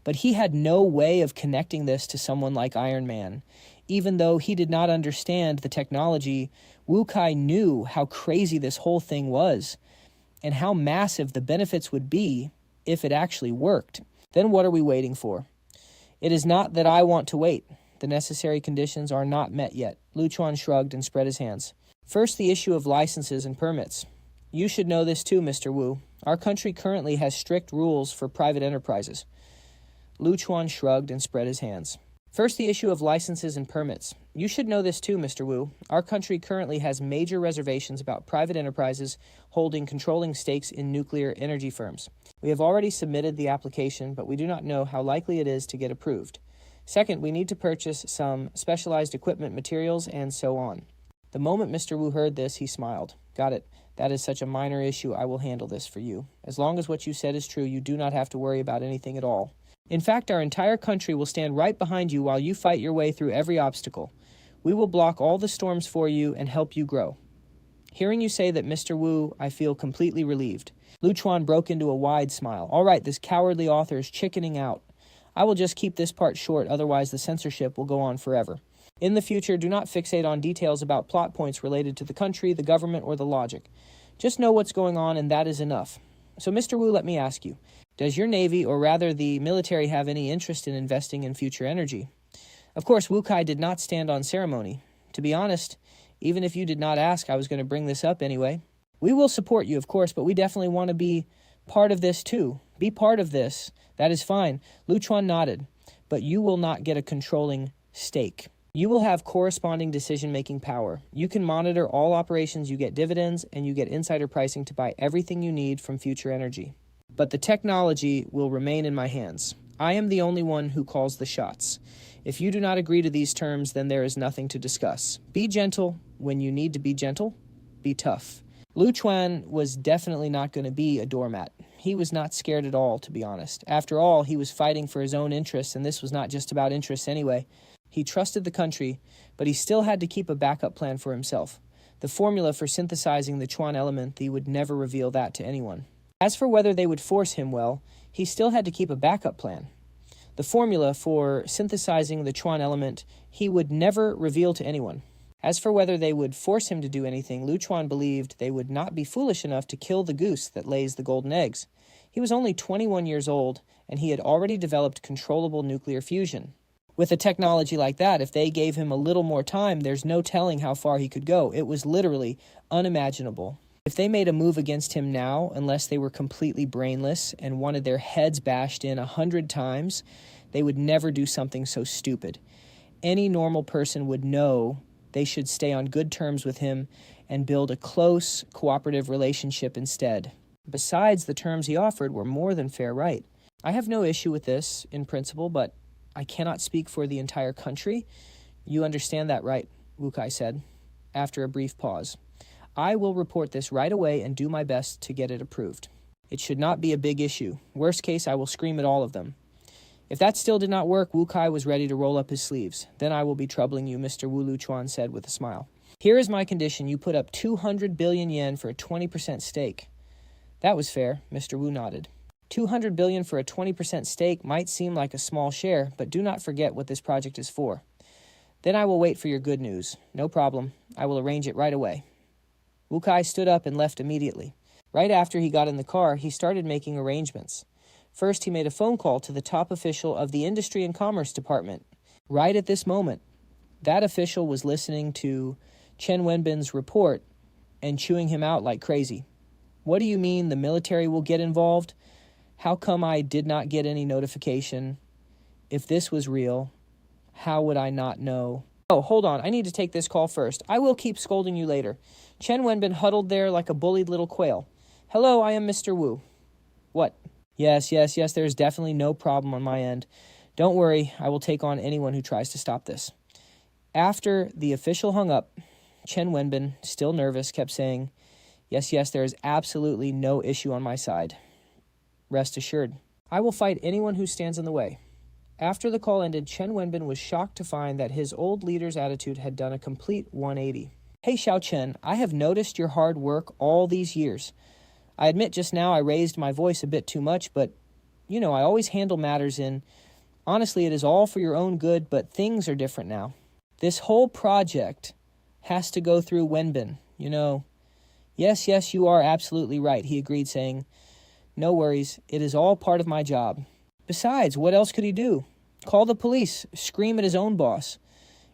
But he had no way of connecting this to someone like Iron Man. Even though he did not understand the technology, Wu Kai knew how crazy this whole thing was and how massive the benefits would be if it actually worked. Then what are we waiting for? It is not that I want to wait. The necessary conditions are not met yet. Lu Chuan shrugged and spread his hands. First, the issue of licenses and permits. You should know this too, Mr. Wu. Our country currently has strict rules for private enterprises. Lu Chuan shrugged and spread his hands. First, the issue of licenses and permits. You should know this too, Mr. Wu. Our country currently has major reservations about private enterprises holding controlling stakes in nuclear energy firms. We have already submitted the application, but we do not know how likely it is to get approved. Second, we need to purchase some specialized equipment, materials, and so on. The moment Mr. Wu heard this, he smiled. Got it. That is such a minor issue. I will handle this for you. As long as what you said is true, you do not have to worry about anything at all. In fact, our entire country will stand right behind you while you fight your way through every obstacle. We will block all the storms for you and help you grow. Hearing you say that, Mr. Wu, I feel completely relieved. Lu Chuan broke into a wide smile. All right, this cowardly author is chickening out. I will just keep this part short, otherwise the censorship will go on forever. In the future, do not fixate on details about plot points related to the country, the government, or the logic. Just know what's going on, and that is enough. So, Mr. Wu, let me ask you, does your Navy, or rather the military, have any interest in investing in future energy? Of course, Wu Kai did not stand on ceremony. To be honest, even if you did not ask, I was going to bring this up anyway. We will support you, of course, but we definitely want to be part of this too. Be part of this. That is fine. Lu Chuan nodded. But you will not get a controlling stake. You will have corresponding decision-making power. You can monitor all operations, you get dividends, and you get insider pricing to buy everything you need from future energy. But the technology will remain in my hands. I am the only one who calls the shots. If you do not agree to these terms, then there is nothing to discuss. Be gentle when you need to be gentle. Be tough. Lu Chuan was definitely not going to be a doormat. He was not scared at all, to be honest. After all, he was fighting for his own interests, and this was not just about interests anyway. He trusted the country, but he still had to keep a backup plan for himself. The formula for synthesizing the Chuan element, he would never reveal that to anyone. As for whether they would force him, well, he still had to keep a backup plan. The formula for synthesizing the Chuan element, he would never reveal to anyone. As for whether they would force him to do anything, Lu Chuan believed they would not be foolish enough to kill the goose that lays the golden eggs. He was only 21 years old, and he had already developed controllable nuclear fusion. With a technology like that, if they gave him a little more time, there's no telling how far he could go. It was literally unimaginable. If they made a move against him now, unless they were completely brainless and wanted their heads bashed in 100 times, they would never do something so stupid. Any normal person would know they should stay on good terms with him and build a close, cooperative relationship instead. Besides, the terms he offered were more than fair, right? I have no issue with this in principle, but I cannot speak for the entire country. You understand that, right? Wu Kai said, after a brief pause. I will report this right away and do my best to get it approved. It should not be a big issue. Worst case, I will scream at all of them. If that still did not work, Wu Kai was ready to roll up his sleeves. Then I will be troubling you, Mr. Wu, Lu Chuan said with a smile. Here is my condition. You put up 200 billion yen for a 20% stake. That was fair, Mr. Wu nodded. 200 billion for a 20% stake might seem like a small share, but do not forget what this project is for. Then I will wait for your good news. No problem. I will arrange it right away. Wu Kai stood up and left immediately. Right after he got in the car, he started making arrangements. First, he made a phone call to the top official of the Industry and Commerce Department. Right at this moment, that official was listening to Chen Wenbin's report and chewing him out like crazy. What do you mean the military will get involved? How come I did not get any notification? If this was real, how would I not know? Oh, hold on. I need to take this call first. I will keep scolding you later. Chen Wenbin huddled there like a bullied little quail. Hello, I am Mr. Wu. What? Yes, there's definitely no problem on my end. Don't worry, I will take on anyone who tries to stop this. After the official hung up, Chen Wenbin, still nervous, kept saying, Yes, there is absolutely no issue on my side. Rest assured, I will fight anyone who stands in the way. After the call ended, Chen Wenbin was shocked to find that his old leader's attitude had done a complete 180. Hey, Xiao Chen, I have noticed your hard work all these years. I admit just now I raised my voice a bit too much, but I always handle matters in, honestly, it is all for your own good, but things are different now. This whole project has to go through Wenbin. Yes, you are absolutely right, he agreed, saying, no worries, it is all part of my job. Besides, what else could he do? Call the police, scream at his own boss.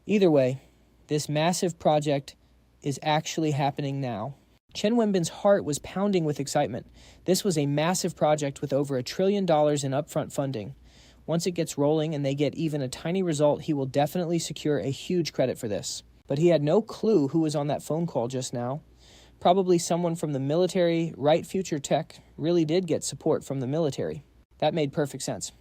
Either way, this massive project is actually happening now. Chen Wenbin's heart was pounding with excitement. This was a massive project with over $1 trillion in upfront funding. Once it gets rolling and they get even a tiny result, he will definitely secure a huge credit for this. But he had no clue who was on that phone call just now. Probably someone from the military. Right Future Tech really did get support from the military. That made perfect sense.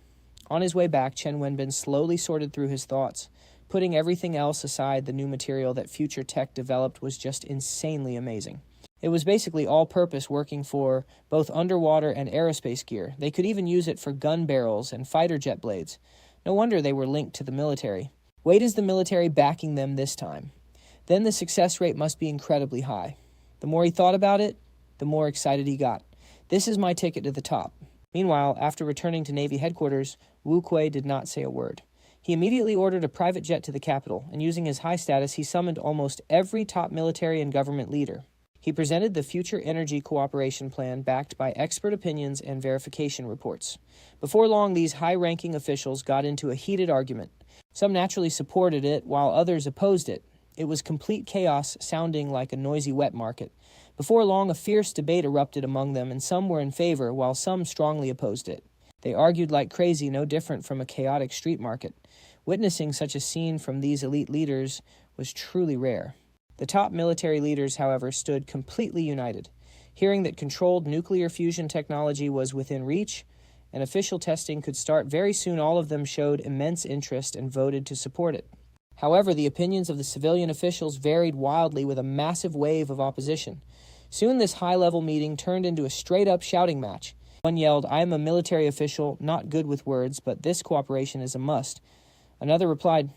On his way back, Chen Wenbin slowly sorted through his thoughts. Putting everything else aside, the new material that Future Tech developed was just insanely amazing. It was basically all-purpose, working for both underwater and aerospace gear. They could even use it for gun barrels and fighter jet blades. No wonder they were linked to the military. Wait, is the military backing them this time? Then the success rate must be incredibly high. The more he thought about it, the more excited he got. This is my ticket to the top. Meanwhile, after returning to Navy headquarters, Wu Kui did not say a word. He immediately ordered a private jet to the capital, and using his high status, he summoned almost every top military and government leader. He presented the Future Energy Cooperation Plan backed by expert opinions and verification reports. Before long, these high-ranking officials got into a heated argument. Some naturally supported it, while others opposed it. It was complete chaos, sounding like a noisy wet market. Before long, a fierce debate erupted among them, and some were in favor, while some strongly opposed it. They argued like crazy, no different from a chaotic street market. Witnessing such a scene from these elite leaders was truly rare. The top military leaders, however, stood completely united. Hearing that controlled nuclear fusion technology was within reach and official testing could start very soon, all of them showed immense interest and voted to support it. However, the opinions of the civilian officials varied wildly, with a massive wave of opposition. Soon this high-level meeting turned into a straight-up shouting match. One yelled, "I am a military official, not good with words, but this cooperation is a must." Another replied,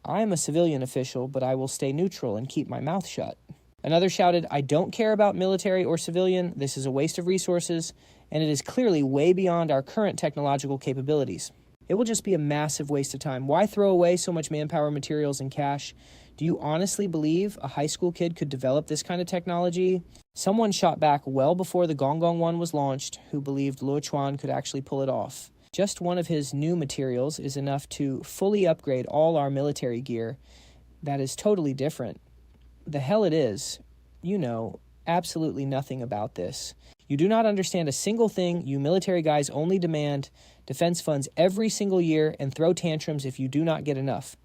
"I am a civilian official, but I will stay neutral and keep my mouth shut." Another shouted, "I don't care about military or civilian. This is a waste of resources, and it is clearly way beyond our current technological capabilities. It will just be a massive waste of time. Why throw away so much manpower, materials, and cash? Do you honestly believe a high school kid could develop this kind of technology?" Someone shot back well before the Gonggong 1 was launched, who believed Luo Chuan could actually pull it off. Just one of his new materials is enough to fully upgrade all our military gear. That is totally different. The hell it is. You know absolutely nothing about this. You do not understand a single thing. You military guys only demand defense funds every single year and throw tantrums if you do not get enough.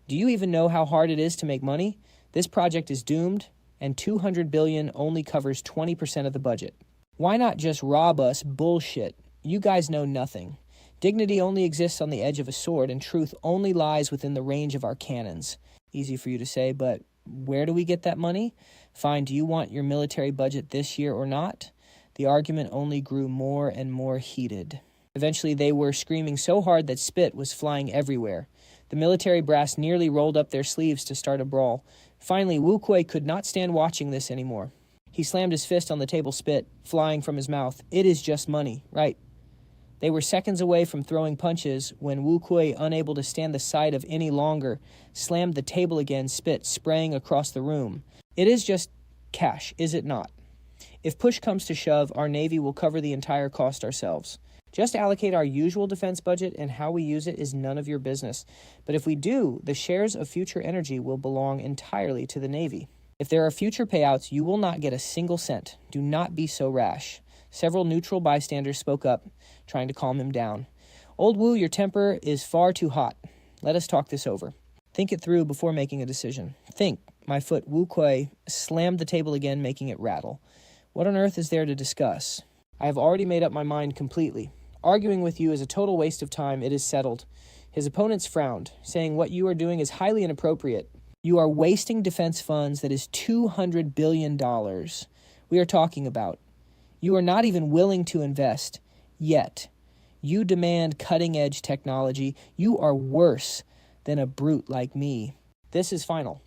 Do you even know how hard it is to make money? This project is doomed, and $200 billion only covers 20% of the budget. Why not just rob us? Bullshit. You guys know nothing. Dignity only exists on the edge of a sword, and truth only lies within the range of our cannons. Easy for you to say, but where do we get that money? Fine, do you want your military budget this year or not? The argument only grew more and more heated. Eventually, they were screaming so hard that spit was flying everywhere. The military brass nearly rolled up their sleeves to start a brawl. Finally, Wu Kui could not stand watching this anymore. He slammed his fist on the table, spit flying from his mouth. "It is just money, right?" They were seconds away from throwing punches when Wu Kui, unable to stand the sight of any longer, slammed the table again, spit spraying across the room. "It is just cash, is it not? If push comes to shove, our Navy will cover the entire cost ourselves. Just allocate our usual defense budget, and how we use it is none of your business. But if we do, the shares of Future Energy will belong entirely to the Navy. If there are future payouts, you will not get a single cent. Do not be so rash." Several neutral bystanders spoke up, trying to calm him down. "Old Wu, your temper is far too hot. Let us talk this over. Think it through before making a decision. Think." My foot, Wu Kui, slammed the table again, making it rattle. "What on earth is there to discuss? I have already made up my mind completely. Arguing with you is a total waste of time. It is settled." His opponents frowned, saying what you are doing is highly inappropriate. You are wasting defense funds that is $200 billion we are talking about. You are not even willing to invest, yet. You demand cutting-edge technology. You are worse than a brute like me. This is final.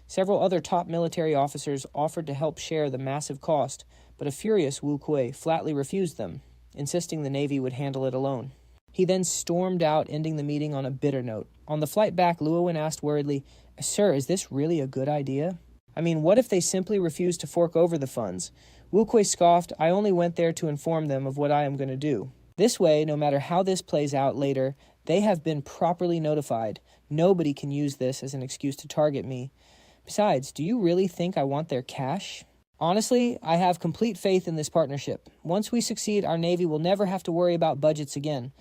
Several other top military officers offered to help share the massive cost, but a furious Wu Kui flatly refused them. insisting the Navy would handle it alone. He then stormed out, ending the meeting on a bitter note. On the flight back, Llewellyn asked worriedly, "Sir, is this really a good idea? I mean, what if they simply refuse to fork over the funds?" Wu Kuei scoffed, "I only went there to inform them of what I am going to do. This way, no matter how this plays out later, they have been properly notified. Nobody can use this as an excuse to target me. Besides, do you really think I want their cash? Honestly, I have complete faith in this partnership. Once we succeed, our Navy will never have to worry about budgets again.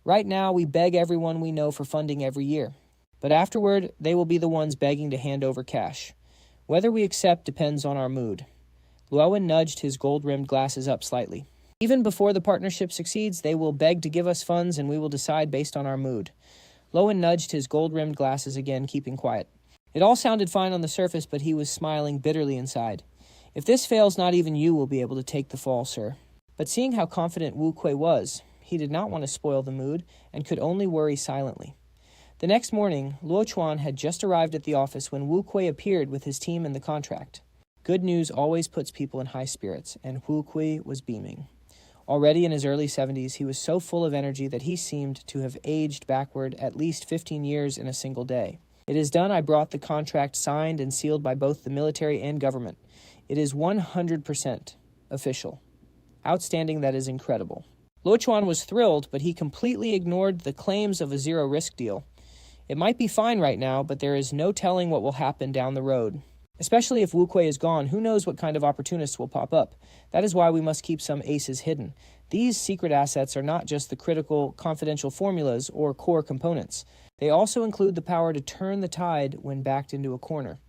Right now, we beg everyone we know for funding every year. But afterward, they will be the ones begging to hand over cash. Whether we accept depends on our mood." Llewellyn nudged his gold-rimmed glasses up slightly. "Even before the partnership succeeds, they will beg to give us funds and we will decide based on our mood." Llewellyn nudged his gold-rimmed glasses again, keeping quiet. It all sounded fine on the surface, but he was smiling bitterly inside. "If this fails, not even you will be able to take the fall, sir." But seeing how confident Wu Kuei was, he did not want to spoil the mood and could only worry silently. The next morning, Luo Chuan had just arrived at the office when Wu Kuei appeared with his team and the contract. Good news always puts people in high spirits, and Wu Kuei was beaming. Already in his early 70s, he was so full of energy that he seemed to have aged backward at least 15 years in a single day. "It is done. I brought the contract signed and sealed by both the military and government. It is 100% official. Outstanding, that is incredible." Luo Chuan was thrilled, but he completely ignored the claims of a zero-risk deal. It might be fine right now, but there is no telling what will happen down the road. Especially if Wu Kuei is gone, who knows what kind of opportunists will pop up. That is why we must keep some aces hidden. These secret assets are not just the critical, confidential formulas or core components. They also include the power to turn the tide when backed into a corner.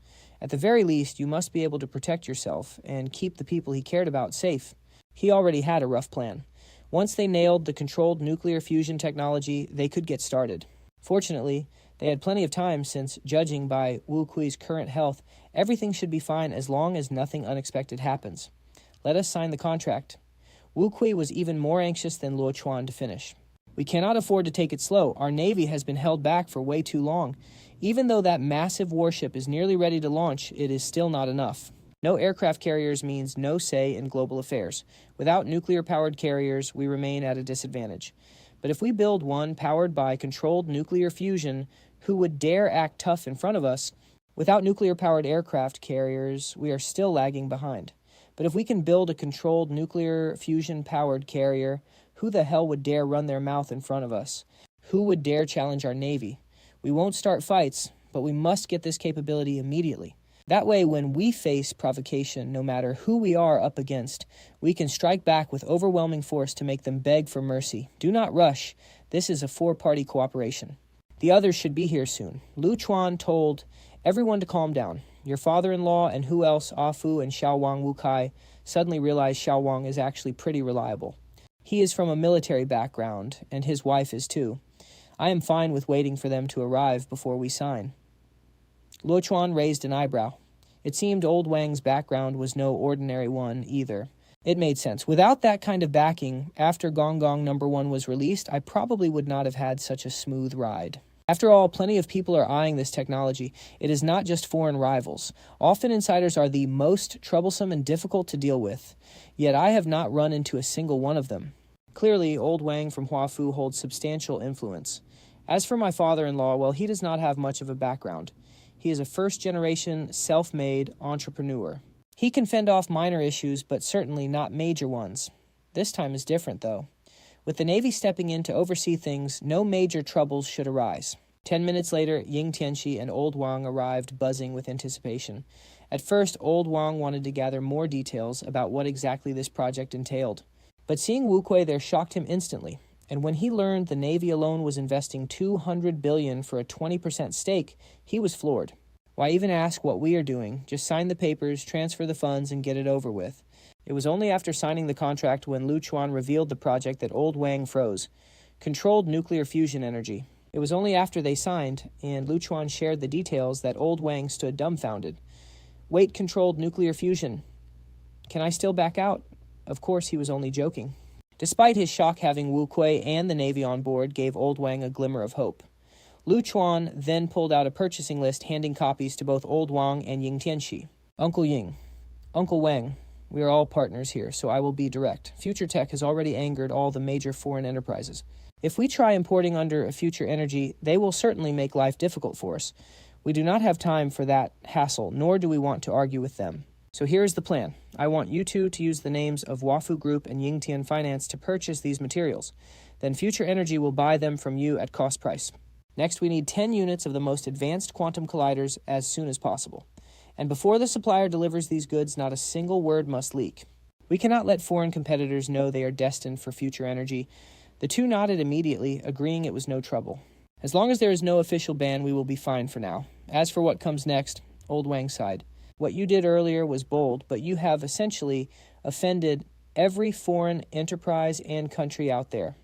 At the very least, you must be able to protect yourself and keep the people he cared about safe. He already had a rough plan. Once they nailed the controlled nuclear fusion technology, they could get started. Fortunately, they had plenty of time since, judging by Wu Kui's current health, everything should be fine as long as nothing unexpected happens. Let us sign the contract. Wu Kui was even more anxious than Luo Chuan to finish. "We cannot afford to take it slow. Our Navy has been held back for way too long. Even though that massive warship is nearly ready to launch, it is still not enough. No aircraft carriers means no say in global affairs. Without nuclear-powered carriers, we remain at a disadvantage. But if we build one powered by controlled nuclear fusion, who would dare act tough in front of us? Without nuclear-powered aircraft carriers, we are still lagging behind. But if we can build a controlled nuclear fusion-powered carrier, who the hell would dare run their mouth in front of us? Who would dare challenge our Navy? We won't start fights, but we must get this capability immediately. That way, when we face provocation, no matter who we are up against, we can strike back with overwhelming force to make them beg for mercy. Do not rush. This is a four-party cooperation. The others should be here soon." Lu Chuan told everyone to calm down. Your father-in-law and who else, Ah Fu and Xiao Wang Wu Kai, suddenly realized Xiao Wang is actually pretty reliable. He is from a military background, and his wife is too. I am fine with waiting for them to arrive before we sign. Luo Chuan raised an eyebrow. It seemed old Wang's background was no ordinary one either. It made sense. Without that kind of backing, after Gong Gong #1 was released, I probably would not have had such a smooth ride. After all, plenty of people are eyeing this technology. It is not just foreign rivals. Often insiders are the most troublesome and difficult to deal with. Yet I have not run into a single one of them. Clearly, old Wang from Huafu holds substantial influence. As for my father-in-law, well, he does not have much of a background. He is a first-generation, self-made entrepreneur. He can fend off minor issues, but certainly not major ones. This time is different, though. With the Navy stepping in to oversee things, no major troubles should arise. 10 minutes later, Ying Tianxi and Old Wang arrived, buzzing with anticipation. At first, Old Wang wanted to gather more details about what exactly this project entailed. But seeing Wu Kui there shocked him instantly. And when he learned the Navy alone was investing $200 billion for a 20% stake, he was floored. Why even ask what we are doing? Just sign the papers, transfer the funds, and get it over with. It was only after signing the contract when Lu Chuan revealed the project that Old Wang froze. Controlled nuclear fusion energy. It was only after they signed, and Lu Chuan shared the details, that Old Wang stood dumbfounded. Weight-controlled nuclear fusion. Can I still back out? Of course, he was only joking. Despite his shock, having Wu Kui and the Navy on board gave Old Wang a glimmer of hope. Lu Chuan then pulled out a purchasing list, handing copies to both Old Wang and Ying Tianxi. Uncle Ying, Uncle Wang, We are all partners here, so I will be direct. Future Tech has already angered all the major foreign enterprises. If we try importing under a Future Energy, they will certainly make life difficult for us. We do not have time for that hassle, nor do we want to argue with them. So here is the plan. I want you two to use the names of Wafu Group and Yingtian Finance to purchase these materials. Then Future Energy will buy them from you at cost price. Next, we need 10 units of the most advanced quantum colliders as soon as possible. And before the supplier delivers these goods, not a single word must leak. We cannot let foreign competitors know they are destined for Future Energy. The two nodded immediately, agreeing it was no trouble. As long as there is no official ban, we will be fine for now. As for what comes next, Old Wang sighed. What you did earlier was bold, but you have essentially offended every foreign enterprise and country out there.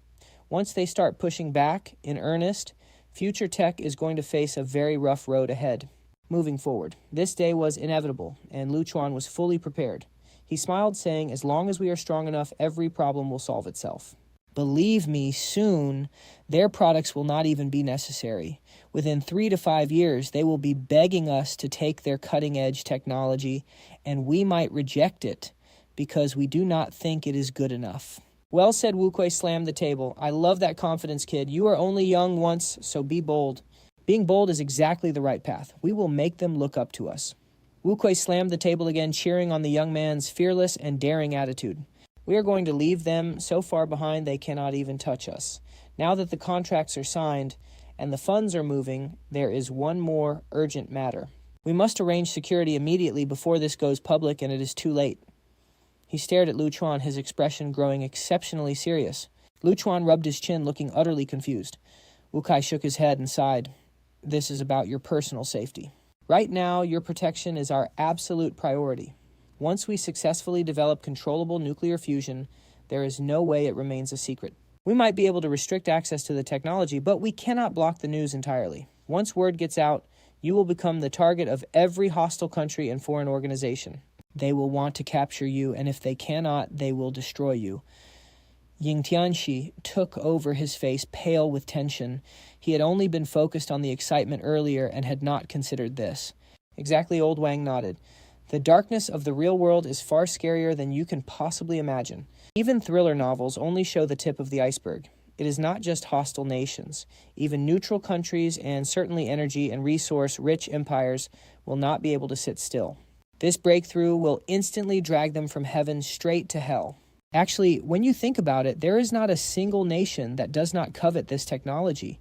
Once they start pushing back in earnest, Future Tech is going to face a very rough road ahead. Moving forward, this day was inevitable, and Lu Chuan was fully prepared. He smiled, saying, as long as we are strong enough, every problem will solve itself. Believe me, soon, their products will not even be necessary. Within 3 to 5 years, they will be begging us to take their cutting-edge technology, and we might reject it because we do not think it is good enough. Well said, Wu Kuei slammed the table. I love that confidence, kid. You are only young once, so be bold. Being bold is exactly the right path. We will make them look up to us. Wu Kuei slammed the table again, cheering on the young man's fearless and daring attitude. We are going to leave them so far behind they cannot even touch us. Now that the contracts are signed and the funds are moving, there is one more urgent matter. We must arrange security immediately before this goes public and it is too late. He stared at Lu Chuan, his expression growing exceptionally serious. Lu Chuan rubbed his chin, looking utterly confused. Wu Kai shook his head and sighed. This is about your personal safety. Right now, your protection is our absolute priority. Once we successfully develop controllable nuclear fusion, there is no way it remains a secret. We might be able to restrict access to the technology, but we cannot block the news entirely. Once word gets out, you will become the target of every hostile country and foreign organization. They will want to capture you, and if they cannot, they will destroy you. Ying Tianxi took over, his face pale with tension. He had only been focused on the excitement earlier and had not considered this. Exactly, Old Wang nodded. The darkness of the real world is far scarier than you can possibly imagine. Even thriller novels only show the tip of the iceberg. It is not just hostile nations. Even neutral countries and certainly energy and resource-rich empires will not be able to sit still. This breakthrough will instantly drag them from heaven straight to hell. Actually, when you think about it, there is not a single nation that does not covet this technology.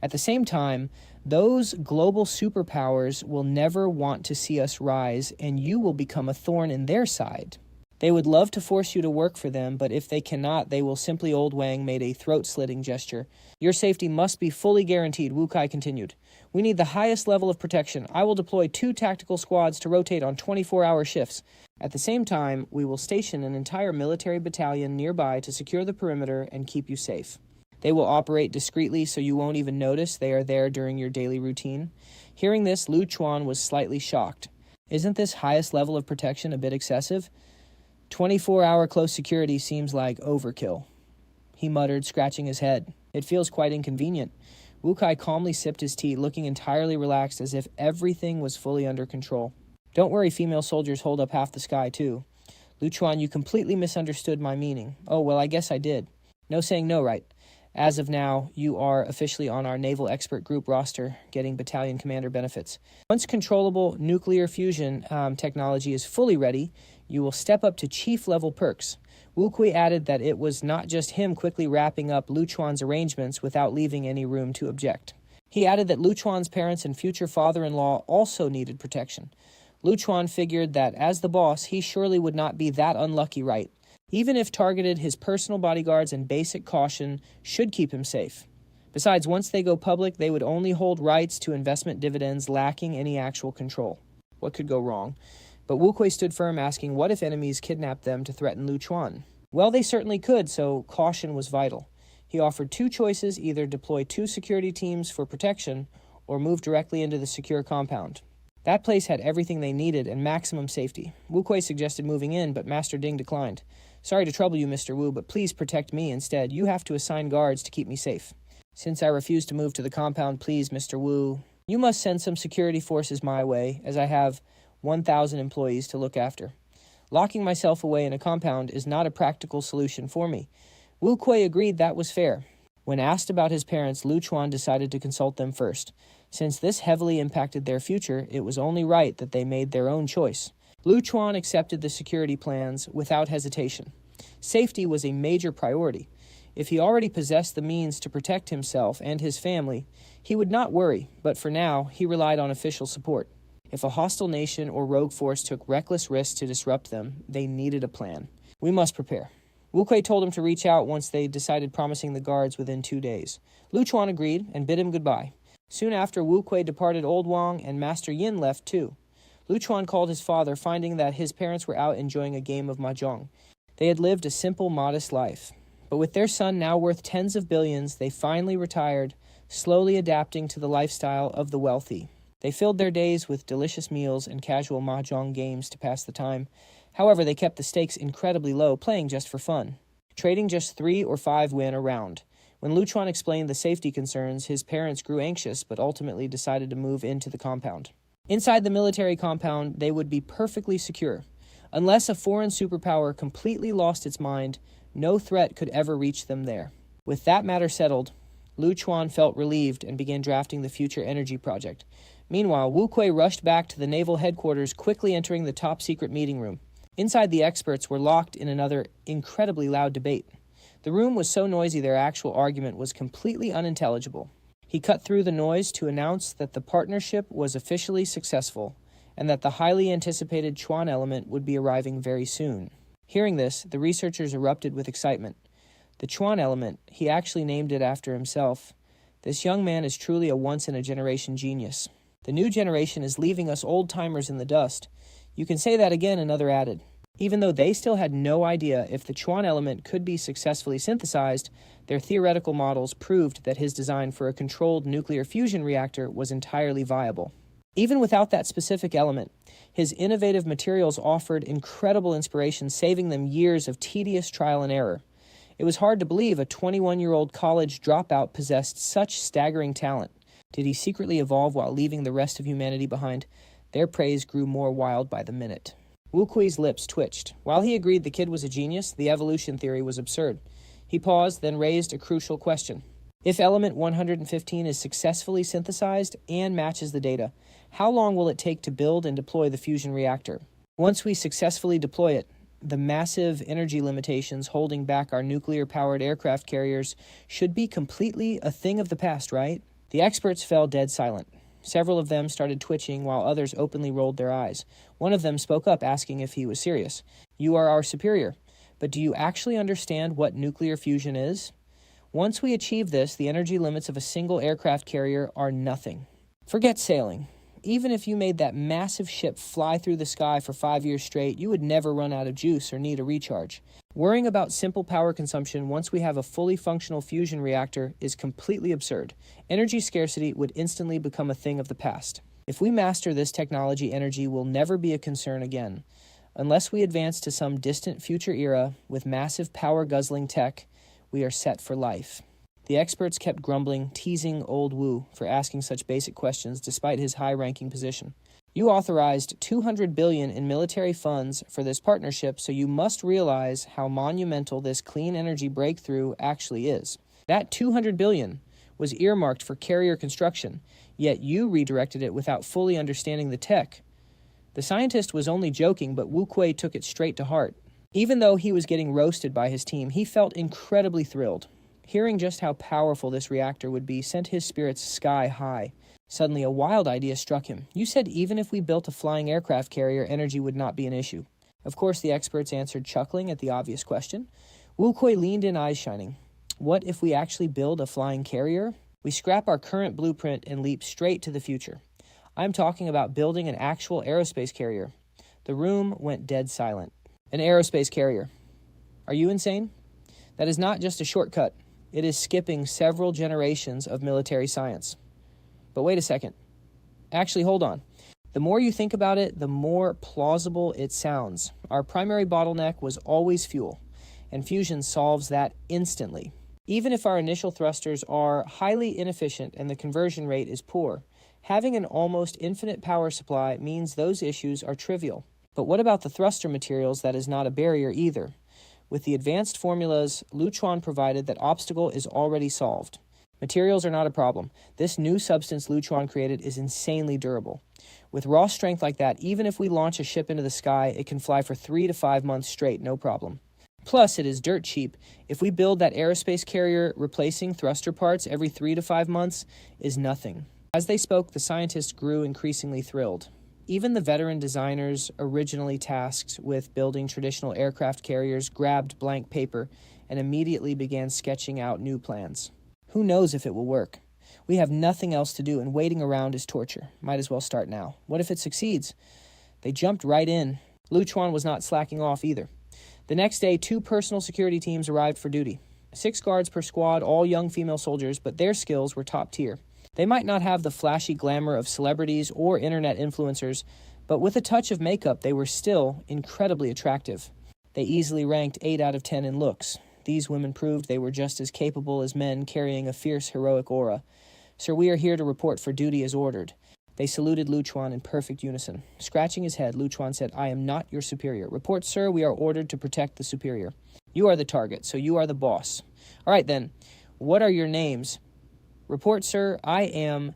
At the same time, those global superpowers will never want to see us rise, and you will become a thorn in their side. They would love to force you to work for them, but if they cannot, they will simply. Old Wang made a throat-slitting gesture. Your safety must be fully guaranteed, Wu Kai continued. We need the highest level of protection. I will deploy 2 tactical squads to rotate on 24-hour shifts. At the same time, we will station an entire military battalion nearby to secure the perimeter and keep you safe. They will operate discreetly so you won't even notice they are there during your daily routine. Hearing this, Lu Chuan was slightly shocked. Isn't this highest level of protection a bit excessive? 24-hour close security seems like overkill. He muttered, scratching his head. It feels quite inconvenient. Wu Kai calmly sipped his tea, looking entirely relaxed as if everything was fully under control. Don't worry, female soldiers hold up half the sky, too. Lu Chuan, you completely misunderstood my meaning. Oh, well, I guess I did. No saying no, right? As of now, you are officially on our Naval Expert Group roster, getting battalion commander benefits. Once controllable nuclear fusion technology is fully ready, you will step up to chief-level perks. Wu Kui added that it was not just him quickly wrapping up Lu Chuan's arrangements without leaving any room to object. He added that Lu Chuan's parents and future father-in-law also needed protection. Lu Chuan figured that as the boss, he surely would not be that unlucky, right? Even if targeted, his personal bodyguards and basic caution should keep him safe. Besides, once they go public, they would only hold rights to investment dividends, lacking any actual control. What could go wrong? But Wu Kui stood firm, asking what if enemies kidnapped them to threaten Lu Chuan? Well, they certainly could, so caution was vital. He offered 2 choices, either deploy 2 security teams for protection or move directly into the secure compound. That place had everything they needed and maximum safety. Wu Kui suggested moving in, but Master Ding declined. Sorry to trouble you, Mr. Wu, but please protect me instead. You have to assign guards to keep me safe. Since I refuse to move to the compound, please, Mr. Wu, you must send some security forces my way, as I have 1,000 employees to look after. Locking myself away in a compound is not a practical solution for me. Wu Kui agreed that was fair. When asked about his parents, Lu Chuan decided to consult them first. Since this heavily impacted their future, it was only right that they made their own choice. Lu Chuan accepted the security plans without hesitation. Safety was a major priority. If he already possessed the means to protect himself and his family, he would not worry, but for now, he relied on official support. If a hostile nation or rogue force took reckless risks to disrupt them, they needed a plan. We must prepare. Wu Kui told him to reach out once they decided, promising the guards within 2 days. Lu Chuan agreed and bid him goodbye. Soon after, Wu Kui departed Old Wang and Master Yin left too. Lu Chuan called his father, finding that his parents were out enjoying a game of mahjong. They had lived a simple, modest life. But with their son now worth tens of billions, they finally retired, slowly adapting to the lifestyle of the wealthy. They filled their days with delicious meals and casual mahjong games to pass the time. However, they kept the stakes incredibly low, playing just for fun, trading just 3 or 5 win a round. When Lu Chuan explained the safety concerns, his parents grew anxious but ultimately decided to move into the compound. Inside the military compound, they would be perfectly secure. Unless a foreign superpower completely lost its mind, no threat could ever reach them there. With that matter settled, Lu Chuan felt relieved and began drafting the future energy project. Meanwhile, Wu Kui rushed back to the naval headquarters, quickly entering the top-secret meeting room. Inside, the experts were locked in another incredibly loud debate. The room was so noisy their actual argument was completely unintelligible. He cut through the noise to announce that the partnership was officially successful and that the highly anticipated Chuan element would be arriving very soon. Hearing this, the researchers erupted with excitement. The Chuan element, he actually named it after himself. This young man is truly a once-in-a-generation genius. The new generation is leaving us old-timers in the dust. You can say that again, another added. Even though they still had no idea if the Chuan element could be successfully synthesized, their theoretical models proved that his design for a controlled nuclear fusion reactor was entirely viable. Even without that specific element, his innovative materials offered incredible inspiration, saving them years of tedious trial and error. It was hard to believe a 21-year-old college dropout possessed such staggering talent. Did he secretly evolve while leaving the rest of humanity behind? Their praise grew more wild by the minute. Wu Kui's lips twitched. While he agreed the kid was a genius, the evolution theory was absurd. He paused, then raised a crucial question. If element 115 is successfully synthesized and matches the data, how long will it take to build and deploy the fusion reactor? Once we successfully deploy it, the massive energy limitations holding back our nuclear-powered aircraft carriers should be completely a thing of the past, right? The experts fell dead silent. Several of them started twitching while others openly rolled their eyes. One of them spoke up, asking if he was serious. "You are our superior, but do you actually understand what nuclear fusion is? Once we achieve this, the energy limits of a single aircraft carrier are nothing. Forget sailing. Even if you made that massive ship fly through the sky for 5 years straight, you would never run out of juice or need a recharge. Worrying about simple power consumption once we have a fully functional fusion reactor is completely absurd. Energy scarcity would instantly become a thing of the past. If we master this technology, energy will never be a concern again. Unless we advance to some distant future era with massive power-guzzling tech, we are set for life." The experts kept grumbling, teasing old Wu for asking such basic questions despite his high-ranking position. "You authorized $200 billion in military funds for this partnership, so you must realize how monumental this clean energy breakthrough actually is. That $200 billion was earmarked for carrier construction, yet you redirected it without fully understanding the tech." The scientist was only joking, but Wu Kui took it straight to heart. Even though he was getting roasted by his team, he felt incredibly thrilled. Hearing just how powerful this reactor would be sent his spirits sky high. Suddenly, a wild idea struck him. "You said even if we built a flying aircraft carrier, energy would not be an issue." Of course, the experts answered, chuckling at the obvious question. Wu Kui leaned in, eyes shining. "What if we actually build a flying carrier? We scrap our current blueprint and leap straight to the future. I'm talking about building an actual aerospace carrier." The room went dead silent. An aerospace carrier. Are you insane? That is not just a shortcut. It is skipping several generations of military science. But wait a second. Actually, hold on. The more you think about it, the more plausible it sounds. Our primary bottleneck was always fuel, and fusion solves that instantly. Even if our initial thrusters are highly inefficient and the conversion rate is poor, having an almost infinite power supply means those issues are trivial. But what about the thruster materials? That is not a barrier either. With the advanced formulas Luchuan provided, that obstacle is already solved. Materials are not a problem. This new substance Luchuan created is insanely durable. With raw strength like that, even if we launch a ship into the sky, it can fly for 3 to 5 months straight, no problem. Plus, it is dirt cheap. If we build that aerospace carrier, replacing thruster parts every 3 to 5 months is nothing. As they spoke, the scientists grew increasingly thrilled. Even the veteran designers originally tasked with building traditional aircraft carriers grabbed blank paper and immediately began sketching out new plans. Who knows if it will work? We have nothing else to do, and waiting around is torture. Might as well start now. What if it succeeds? They jumped right in. Luchuan was not slacking off either. The next day, 2 personal security teams arrived for duty. 6 guards per squad, all young female soldiers, but their skills were top tier. They might not have the flashy glamour of celebrities or internet influencers, but with a touch of makeup, they were still incredibly attractive. They easily ranked 8 out of 10 in looks. These women proved they were just as capable as men, carrying a fierce, heroic aura. "Sir, we are here to report for duty as ordered." They saluted Luchuan in perfect unison. Scratching his head, Luchuan said, "I am not your superior. Report, sir, we are ordered to protect the superior. You are the target, so you are the boss. All right, then. What are your names?" "Report, sir, I am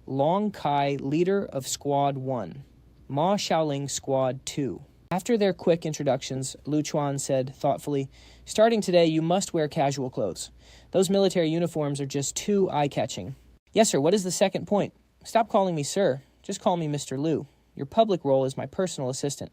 Long Kai, leader of Squad 1. Ma Xiaoling, Squad 2. After their quick introductions, Luchuan said thoughtfully, "Starting today, you must wear casual clothes. Those military uniforms are just too eye-catching." "Yes, sir, what is the second point?" "Stop calling me sir. Just call me Mr. Liu. Your public role is my personal assistant."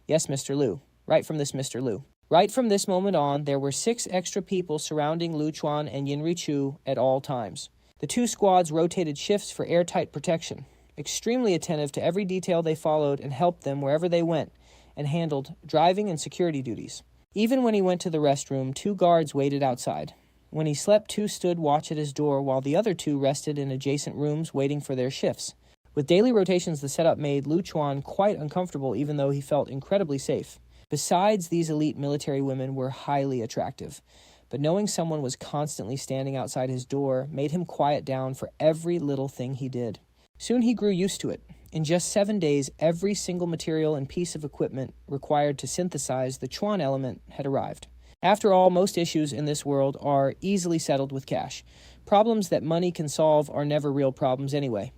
"Yes, Mr. Liu. Right from this, Mr. Liu." Right from this moment on, there were 6 extra people surrounding Luchuan and Yinri Chu at all times. The 2 squads rotated shifts for airtight protection. Extremely attentive to every detail, they followed and helped them wherever they went, and handled driving and security duties. Even when he went to the restroom, 2 guards waited outside. When he slept, 2 stood watch at his door, while the other 2 rested in adjacent rooms waiting for their shifts. With daily rotations, the setup made Luchuan quite uncomfortable, even though he felt incredibly safe. Besides, these elite military women were highly attractive, but knowing someone was constantly standing outside his door made him quiet down for every little thing he did. Soon he grew used to it. In just 7 days, every single material and piece of equipment required to synthesize the Chuan element had arrived. After all, most issues in this world are easily settled with cash. Problems that money can solve are never real problems anyway.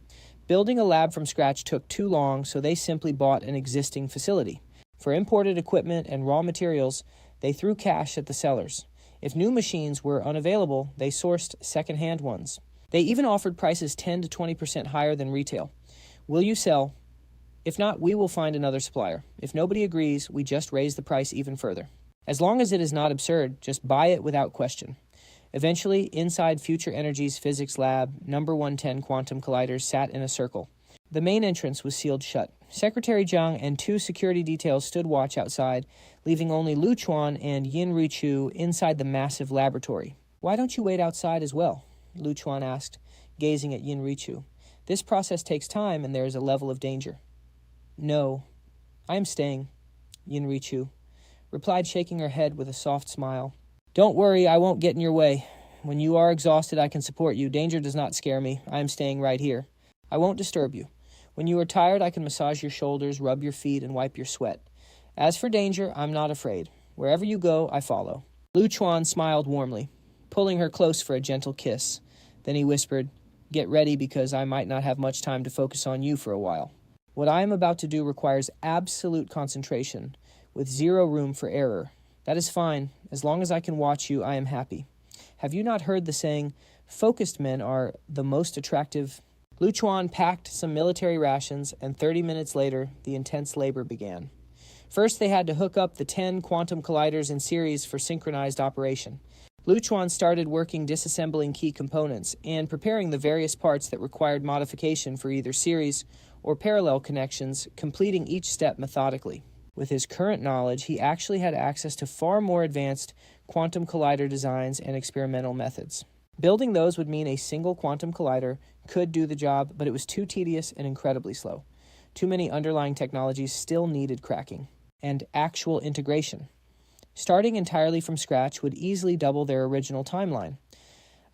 Building a lab from scratch took too long, so they simply bought an existing facility. For imported equipment and raw materials, they threw cash at the sellers. If new machines were unavailable, they sourced second-hand ones. They even offered prices 10 to 20% higher than retail. "Will you sell? If not, we will find another supplier. If nobody agrees, we just raise the price even further. As long as it is not absurd, just buy it without question." Eventually, inside Future Energy's physics lab, number 110 quantum colliders sat in a circle. The main entrance was sealed shut. Secretary Zhang and 2 security details stood watch outside, leaving only Luchuan and Yinri Chu inside the massive laboratory. "Why don't you wait outside as well?" Luchuan asked, gazing at Yinri Chu. "This process takes time and there is a level of danger." "No, I am staying," Yinri Chu replied, shaking her head with a soft smile. "Don't worry, I won't get in your way. When you are exhausted, I can support you. Danger does not scare me. I am staying right here. I won't disturb you. When you are tired, I can massage your shoulders, rub your feet, and wipe your sweat. As for danger, I'm not afraid. Wherever you go, I follow." Luchuan smiled warmly, pulling her close for a gentle kiss. Then he whispered, "Get ready, because I might not have much time to focus on you for a while. What I am about to do requires absolute concentration, with 0 room for error. That is fine. As long as I can watch you, I am happy. Have you not heard the saying, 'Focused men are the most attractive'?" Luchuan packed some military rations, and 30 minutes later, the intense labor began. First, they had to hook up the 10 quantum colliders in series for synchronized operation. Luchuan started working disassembling key components and preparing the various parts that required modification for either series or parallel connections, completing each step methodically. With his current knowledge, he actually had access to far more advanced quantum collider designs and experimental methods. Building those would mean a single quantum collider could do the job, but it was too tedious and incredibly slow. Too many underlying technologies still needed cracking and actual integration. Starting entirely from scratch would easily double their original timeline.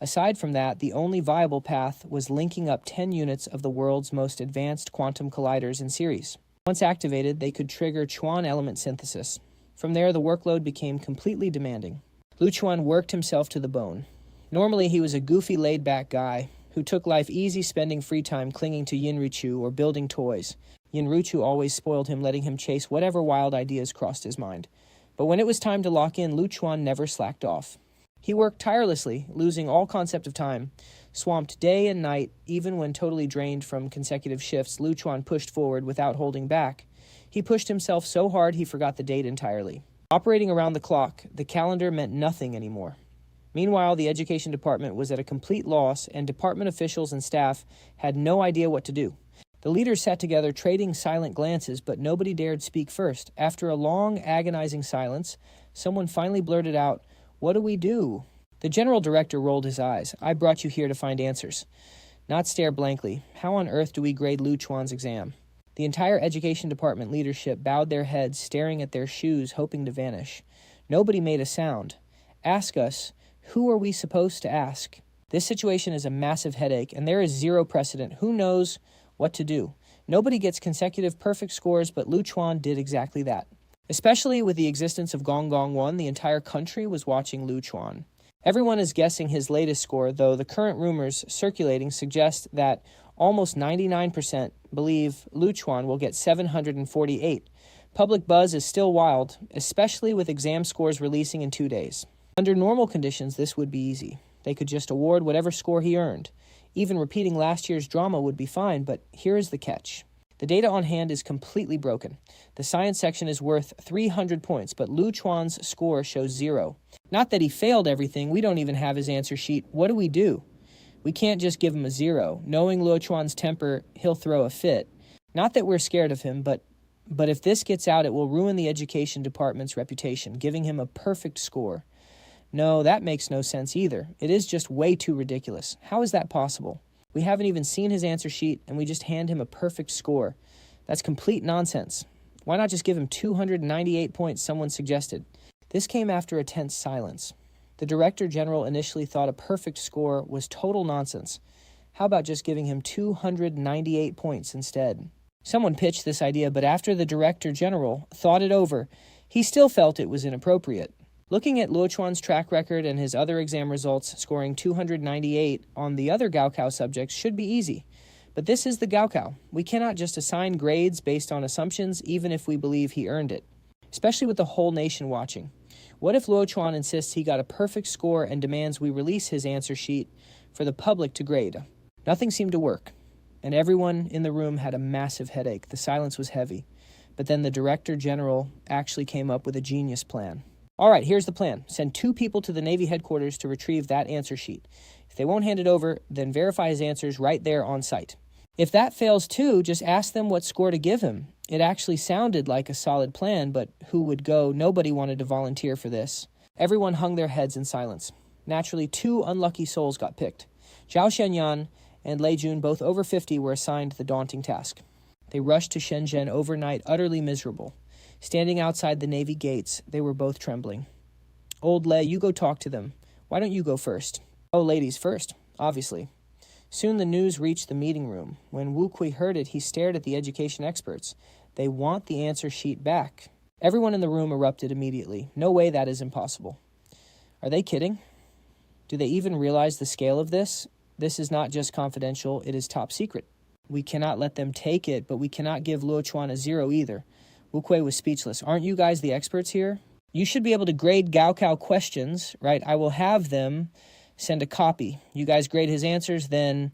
Aside from that, the only viable path was linking up 10 units of the world's most advanced quantum colliders in series. Once activated, they could trigger Chuan element synthesis. From there, the workload became completely demanding. Lu Chuan worked himself to the bone. Normally, he was a goofy, laid-back guy who took life easy, spending free time clinging to Yin Ruchu or building toys. Yin Ruchu always spoiled him, letting him chase whatever wild ideas crossed his mind. But when it was time to lock in, Lu Chuan never slacked off. He worked tirelessly, losing all concept of time. Swamped day and night, even when totally drained from consecutive shifts, Lu Chuan pushed forward without holding back. He pushed himself so hard he forgot the date entirely. Operating around the clock, the calendar meant nothing anymore. Meanwhile, the education department was at a complete loss, and department officials and staff had no idea what to do. The leaders sat together, trading silent glances, but nobody dared speak first. After a long, agonizing silence, someone finally blurted out, "What do we do?" The general director rolled his eyes. "I brought you here to find answers, not stare blankly. How on earth do we grade Lu Chuan's exam?" The entire education department leadership bowed their heads, staring at their shoes, hoping to vanish. Nobody made a sound. "Ask us. Who are we supposed to ask?" This situation is a massive headache, and there is zero precedent. Who knows what to do? Nobody gets consecutive perfect scores, but Lu Chuan did exactly that. Especially with the existence of Gong Gong 1, the entire country was watching Lu Chuan. Everyone is guessing his latest score, though the current rumors circulating suggest that almost 99% believe Lu Chuan will get 748. Public buzz is still wild, especially with exam scores releasing in 2 days. Under normal conditions, this would be easy. They could just award whatever score he earned. Even repeating last year's drama would be fine, but here is the catch. The data on hand is completely broken. The science section is worth 300 points, but Lu Chuan's score shows 0. Not that he failed everything, we don't even have his answer sheet. What do? We can't just give him a 0. Knowing Lu Chuan's temper, he'll throw a fit. Not that we're scared of him, but if this gets out, it will ruin the education department's reputation, giving him a perfect score. No, that makes no sense either. It is just way too ridiculous. How is that possible? We haven't even seen his answer sheet, and we just hand him a perfect score. That's complete nonsense. Why not just give him 298 points, someone suggested. This came after a tense silence. The director general initially thought a perfect score was total nonsense. How about just giving him 298 points instead? Someone pitched this idea, but after the director general thought it over, he still felt it was inappropriate. Looking at Lu Chuan's track record and his other exam results, scoring 298 on the other Gaokao subjects should be easy. But this is the Gaokao. We cannot just assign grades based on assumptions, even if we believe he earned it. Especially with the whole nation watching. What if Lu Chuan insists he got a perfect score and demands we release his answer sheet for the public to grade? Nothing seemed to work, and everyone in the room had a massive headache. The silence was heavy. But then the director general actually came up with a genius plan. All right, here's the plan. Send 2 people to the Navy headquarters to retrieve that answer sheet. If they won't hand it over, then verify his answers right there on site. If that fails too, just ask them what score to give him. It actually sounded like a solid plan, but who would go? Nobody wanted to volunteer for this. Everyone hung their heads in silence. Naturally, 2 unlucky souls got picked. Zhao Shenyan and Lei Jun, both over 50, were assigned the daunting task. They rushed to Shenzhen overnight, utterly miserable. Standing outside the Navy gates, they were both trembling. "Old Lei, you go talk to them. Why don't you go first?" "Oh, ladies first, obviously." Soon the news reached the meeting room. When Wu Kui heard it, he stared at the education experts. They want the answer sheet back. Everyone in the room erupted immediately. No way, that is impossible. Are they kidding? Do they even realize the scale of this? This is not just confidential, it is top secret. We cannot let them take it, but we cannot give Lu Chuan a 0 either. Wu Kui was speechless. Aren't you guys the experts here? You should be able to grade Gaokao questions, right? I will have them send a copy. You guys grade his answers, then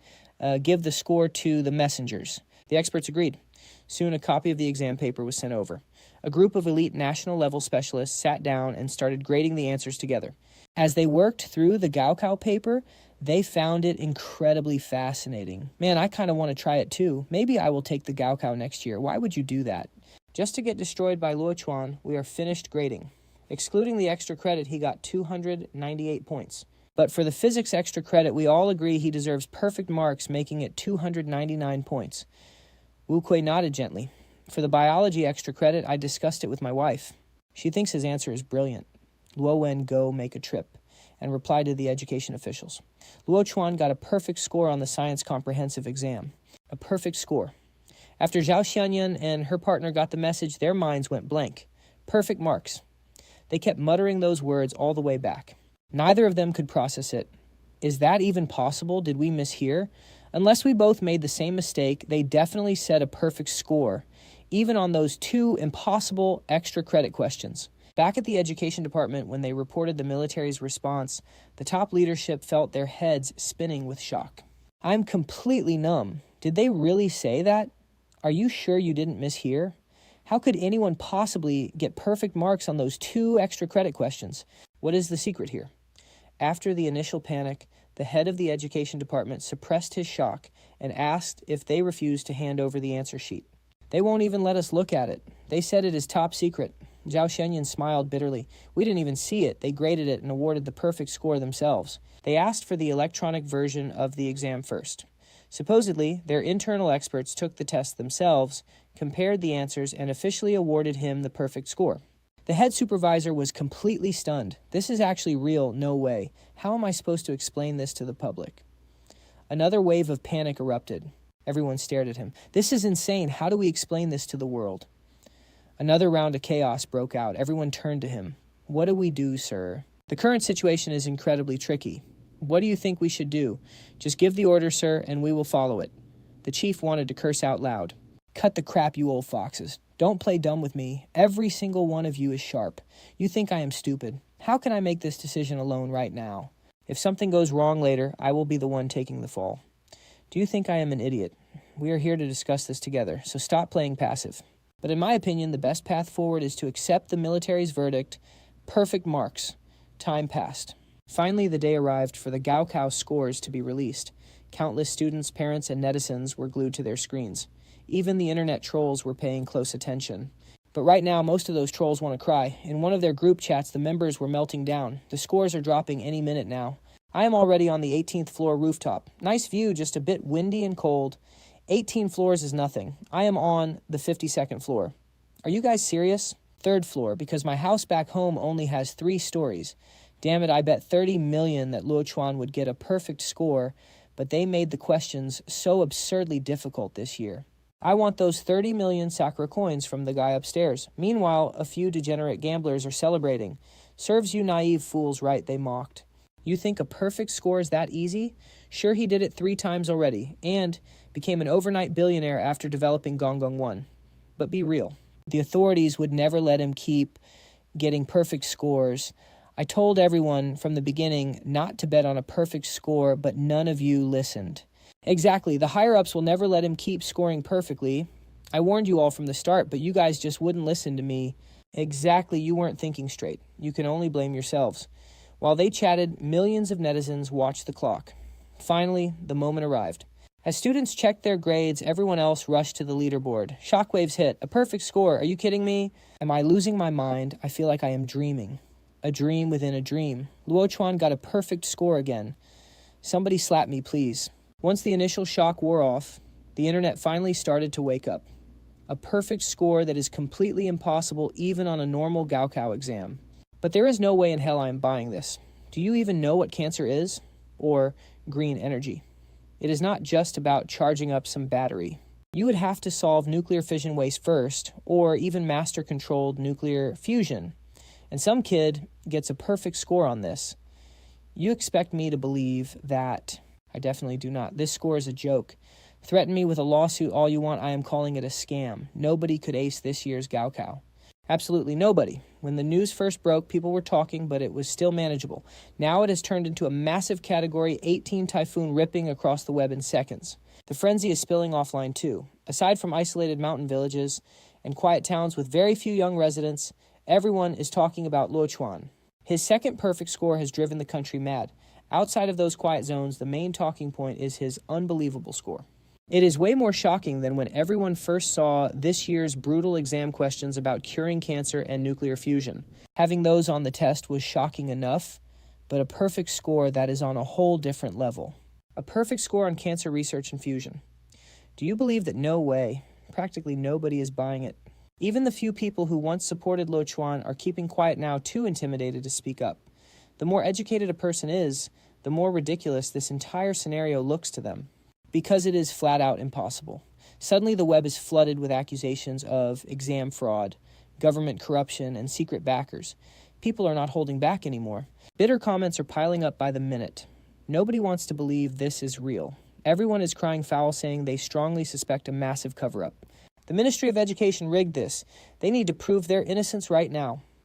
give the score to the messengers. The experts agreed. Soon a copy of the exam paper was sent over. A group of elite national-level specialists sat down and started grading the answers together. As they worked through the Gaokao paper, they found it incredibly fascinating. Man, I kind of want to try it too. Maybe I will take the Gaokao next year. Why would you do that? Just to get destroyed by Lu Chuan, we are finished grading. Excluding the extra credit, he got 298 points. But for the physics extra credit, we all agree he deserves perfect marks, making it 299 points. Wu Kui nodded gently. For the biology extra credit, I discussed it with my wife. She thinks his answer is brilliant. Luo Wen go make a trip, and replied to the education officials. Luo Chuan got a perfect score on the science comprehensive exam. A perfect score. After Zhao Xianyan and her partner got the message, their minds went blank. Perfect marks. They kept muttering those words all the way back. Neither of them could process it. Is that even possible? Did we mishear? Unless we both made the same mistake, they definitely said a perfect score, even on those 2 impossible extra credit questions. Back at the education department, when they reported the military's response, the top leadership felt their heads spinning with shock. I'm completely numb. Did they really say that? Are you sure you didn't mishear? How could anyone possibly get perfect marks on those 2 extra credit questions? What is the secret here? After the initial panic, the head of the education department suppressed his shock and asked if they refused to hand over the answer sheet. They won't even let us look at it. They said it is top secret. Zhao Xianyan smiled bitterly. We didn't even see it. They graded it and awarded the perfect score themselves. They asked for the electronic version of the exam first. Supposedly, their internal experts took the test themselves, compared the answers, and officially awarded him the perfect score. The head supervisor was completely stunned. This is actually real, no way. How am I supposed to explain this to the public? Another wave of panic erupted. Everyone stared at him. This is insane. How do we explain this to the world? Another round of chaos broke out. Everyone turned to him. What do we do, sir? The current situation is incredibly tricky. What do you think we should do? Just give the order, sir, and we will follow it. The chief wanted to curse out loud. Cut the crap, you old foxes. Don't play dumb with me. Every single one of you is sharp. You think I am stupid. How can I make this decision alone right now? If something goes wrong later, I will be the one taking the fall. Do you think I am an idiot? We are here to discuss this together, so stop playing passive. But in my opinion, the best path forward is to accept the military's verdict. Perfect marks. Time passed. Finally, the day arrived for the Gaokao scores to be released. Countless students, parents, and netizens were glued to their screens. Even the internet trolls were paying close attention. But right now, most of those trolls want to cry. In one of their group chats, the members were melting down. The scores are dropping any minute now. I am already on the 18th floor rooftop. Nice view, just a bit windy and cold. 18 floors is nothing. I am on the 52nd floor. Are you guys serious? 3rd floor, because my house back home only has 3 stories. Damn it, I bet 30 million that Luo Chuan would get a perfect score, but they made the questions so absurdly difficult this year. I want those 30 million Sakura coins from the guy upstairs. Meanwhile, a few degenerate gamblers are celebrating. Serves you naive fools right, they mocked. You think a perfect score is that easy? Sure, he did it 3 times already, and became an overnight billionaire after developing Gonggong 1. But be real. The authorities would never let him keep getting perfect scores. I told everyone from the beginning not to bet on a perfect score, but none of you listened. Exactly, the higher-ups will never let him keep scoring perfectly. I warned you all from the start, but you guys just wouldn't listen to me. Exactly, you weren't thinking straight. You can only blame yourselves. While they chatted, millions of netizens watched the clock. Finally, the moment arrived. As students checked their grades, everyone else rushed to the leaderboard. Shockwaves hit. A perfect score. Are you kidding me? Am I losing my mind? I feel like I am dreaming. A dream within a dream. Luo Chuan got a perfect score again. Somebody slap me, please. Once the initial shock wore off, the internet finally started to wake up. A perfect score that is completely impossible even on a normal Gaokao exam. But there is no way in hell I am buying this. Do you even know what cancer is? Or green energy? It is not just about charging up some battery. You would have to solve nuclear fission waste first, or even master-controlled nuclear fusion. And some kid gets a perfect score on this. You expect me to believe that? I definitely do not. This score is a joke. Threaten me with a lawsuit all you want, I am calling it a scam. Nobody could ace this year's Gaokao. Absolutely nobody. When the news first broke, people were talking, but it was still manageable. Now it has turned into a massive Category 18 typhoon ripping across the web in seconds. The frenzy is spilling offline too. Aside from isolated mountain villages and quiet towns with very few young residents, everyone is talking about Luo Chuan. His second perfect score has driven the country mad. Outside of those quiet zones, the main talking point is his unbelievable score. It is way more shocking than when everyone first saw this year's brutal exam questions about curing cancer and nuclear fusion. Having those on the test was shocking enough, but a perfect score that is on a whole different level. A perfect score on cancer research and fusion. Do you believe that no way, practically nobody is buying it? Even the few people who once supported Luo Chuan are keeping quiet now, too intimidated to speak up. The more educated a person is, the more ridiculous this entire scenario looks to them. Because it is flat out impossible. Suddenly, the web is flooded with accusations of exam fraud, government corruption, and secret backers. People are not holding back anymore. Bitter comments are piling up by the minute. Nobody wants to believe this is real. Everyone is crying foul, saying they strongly suspect a massive cover-up. The Ministry of Education rigged this. They need to prove their innocence right now.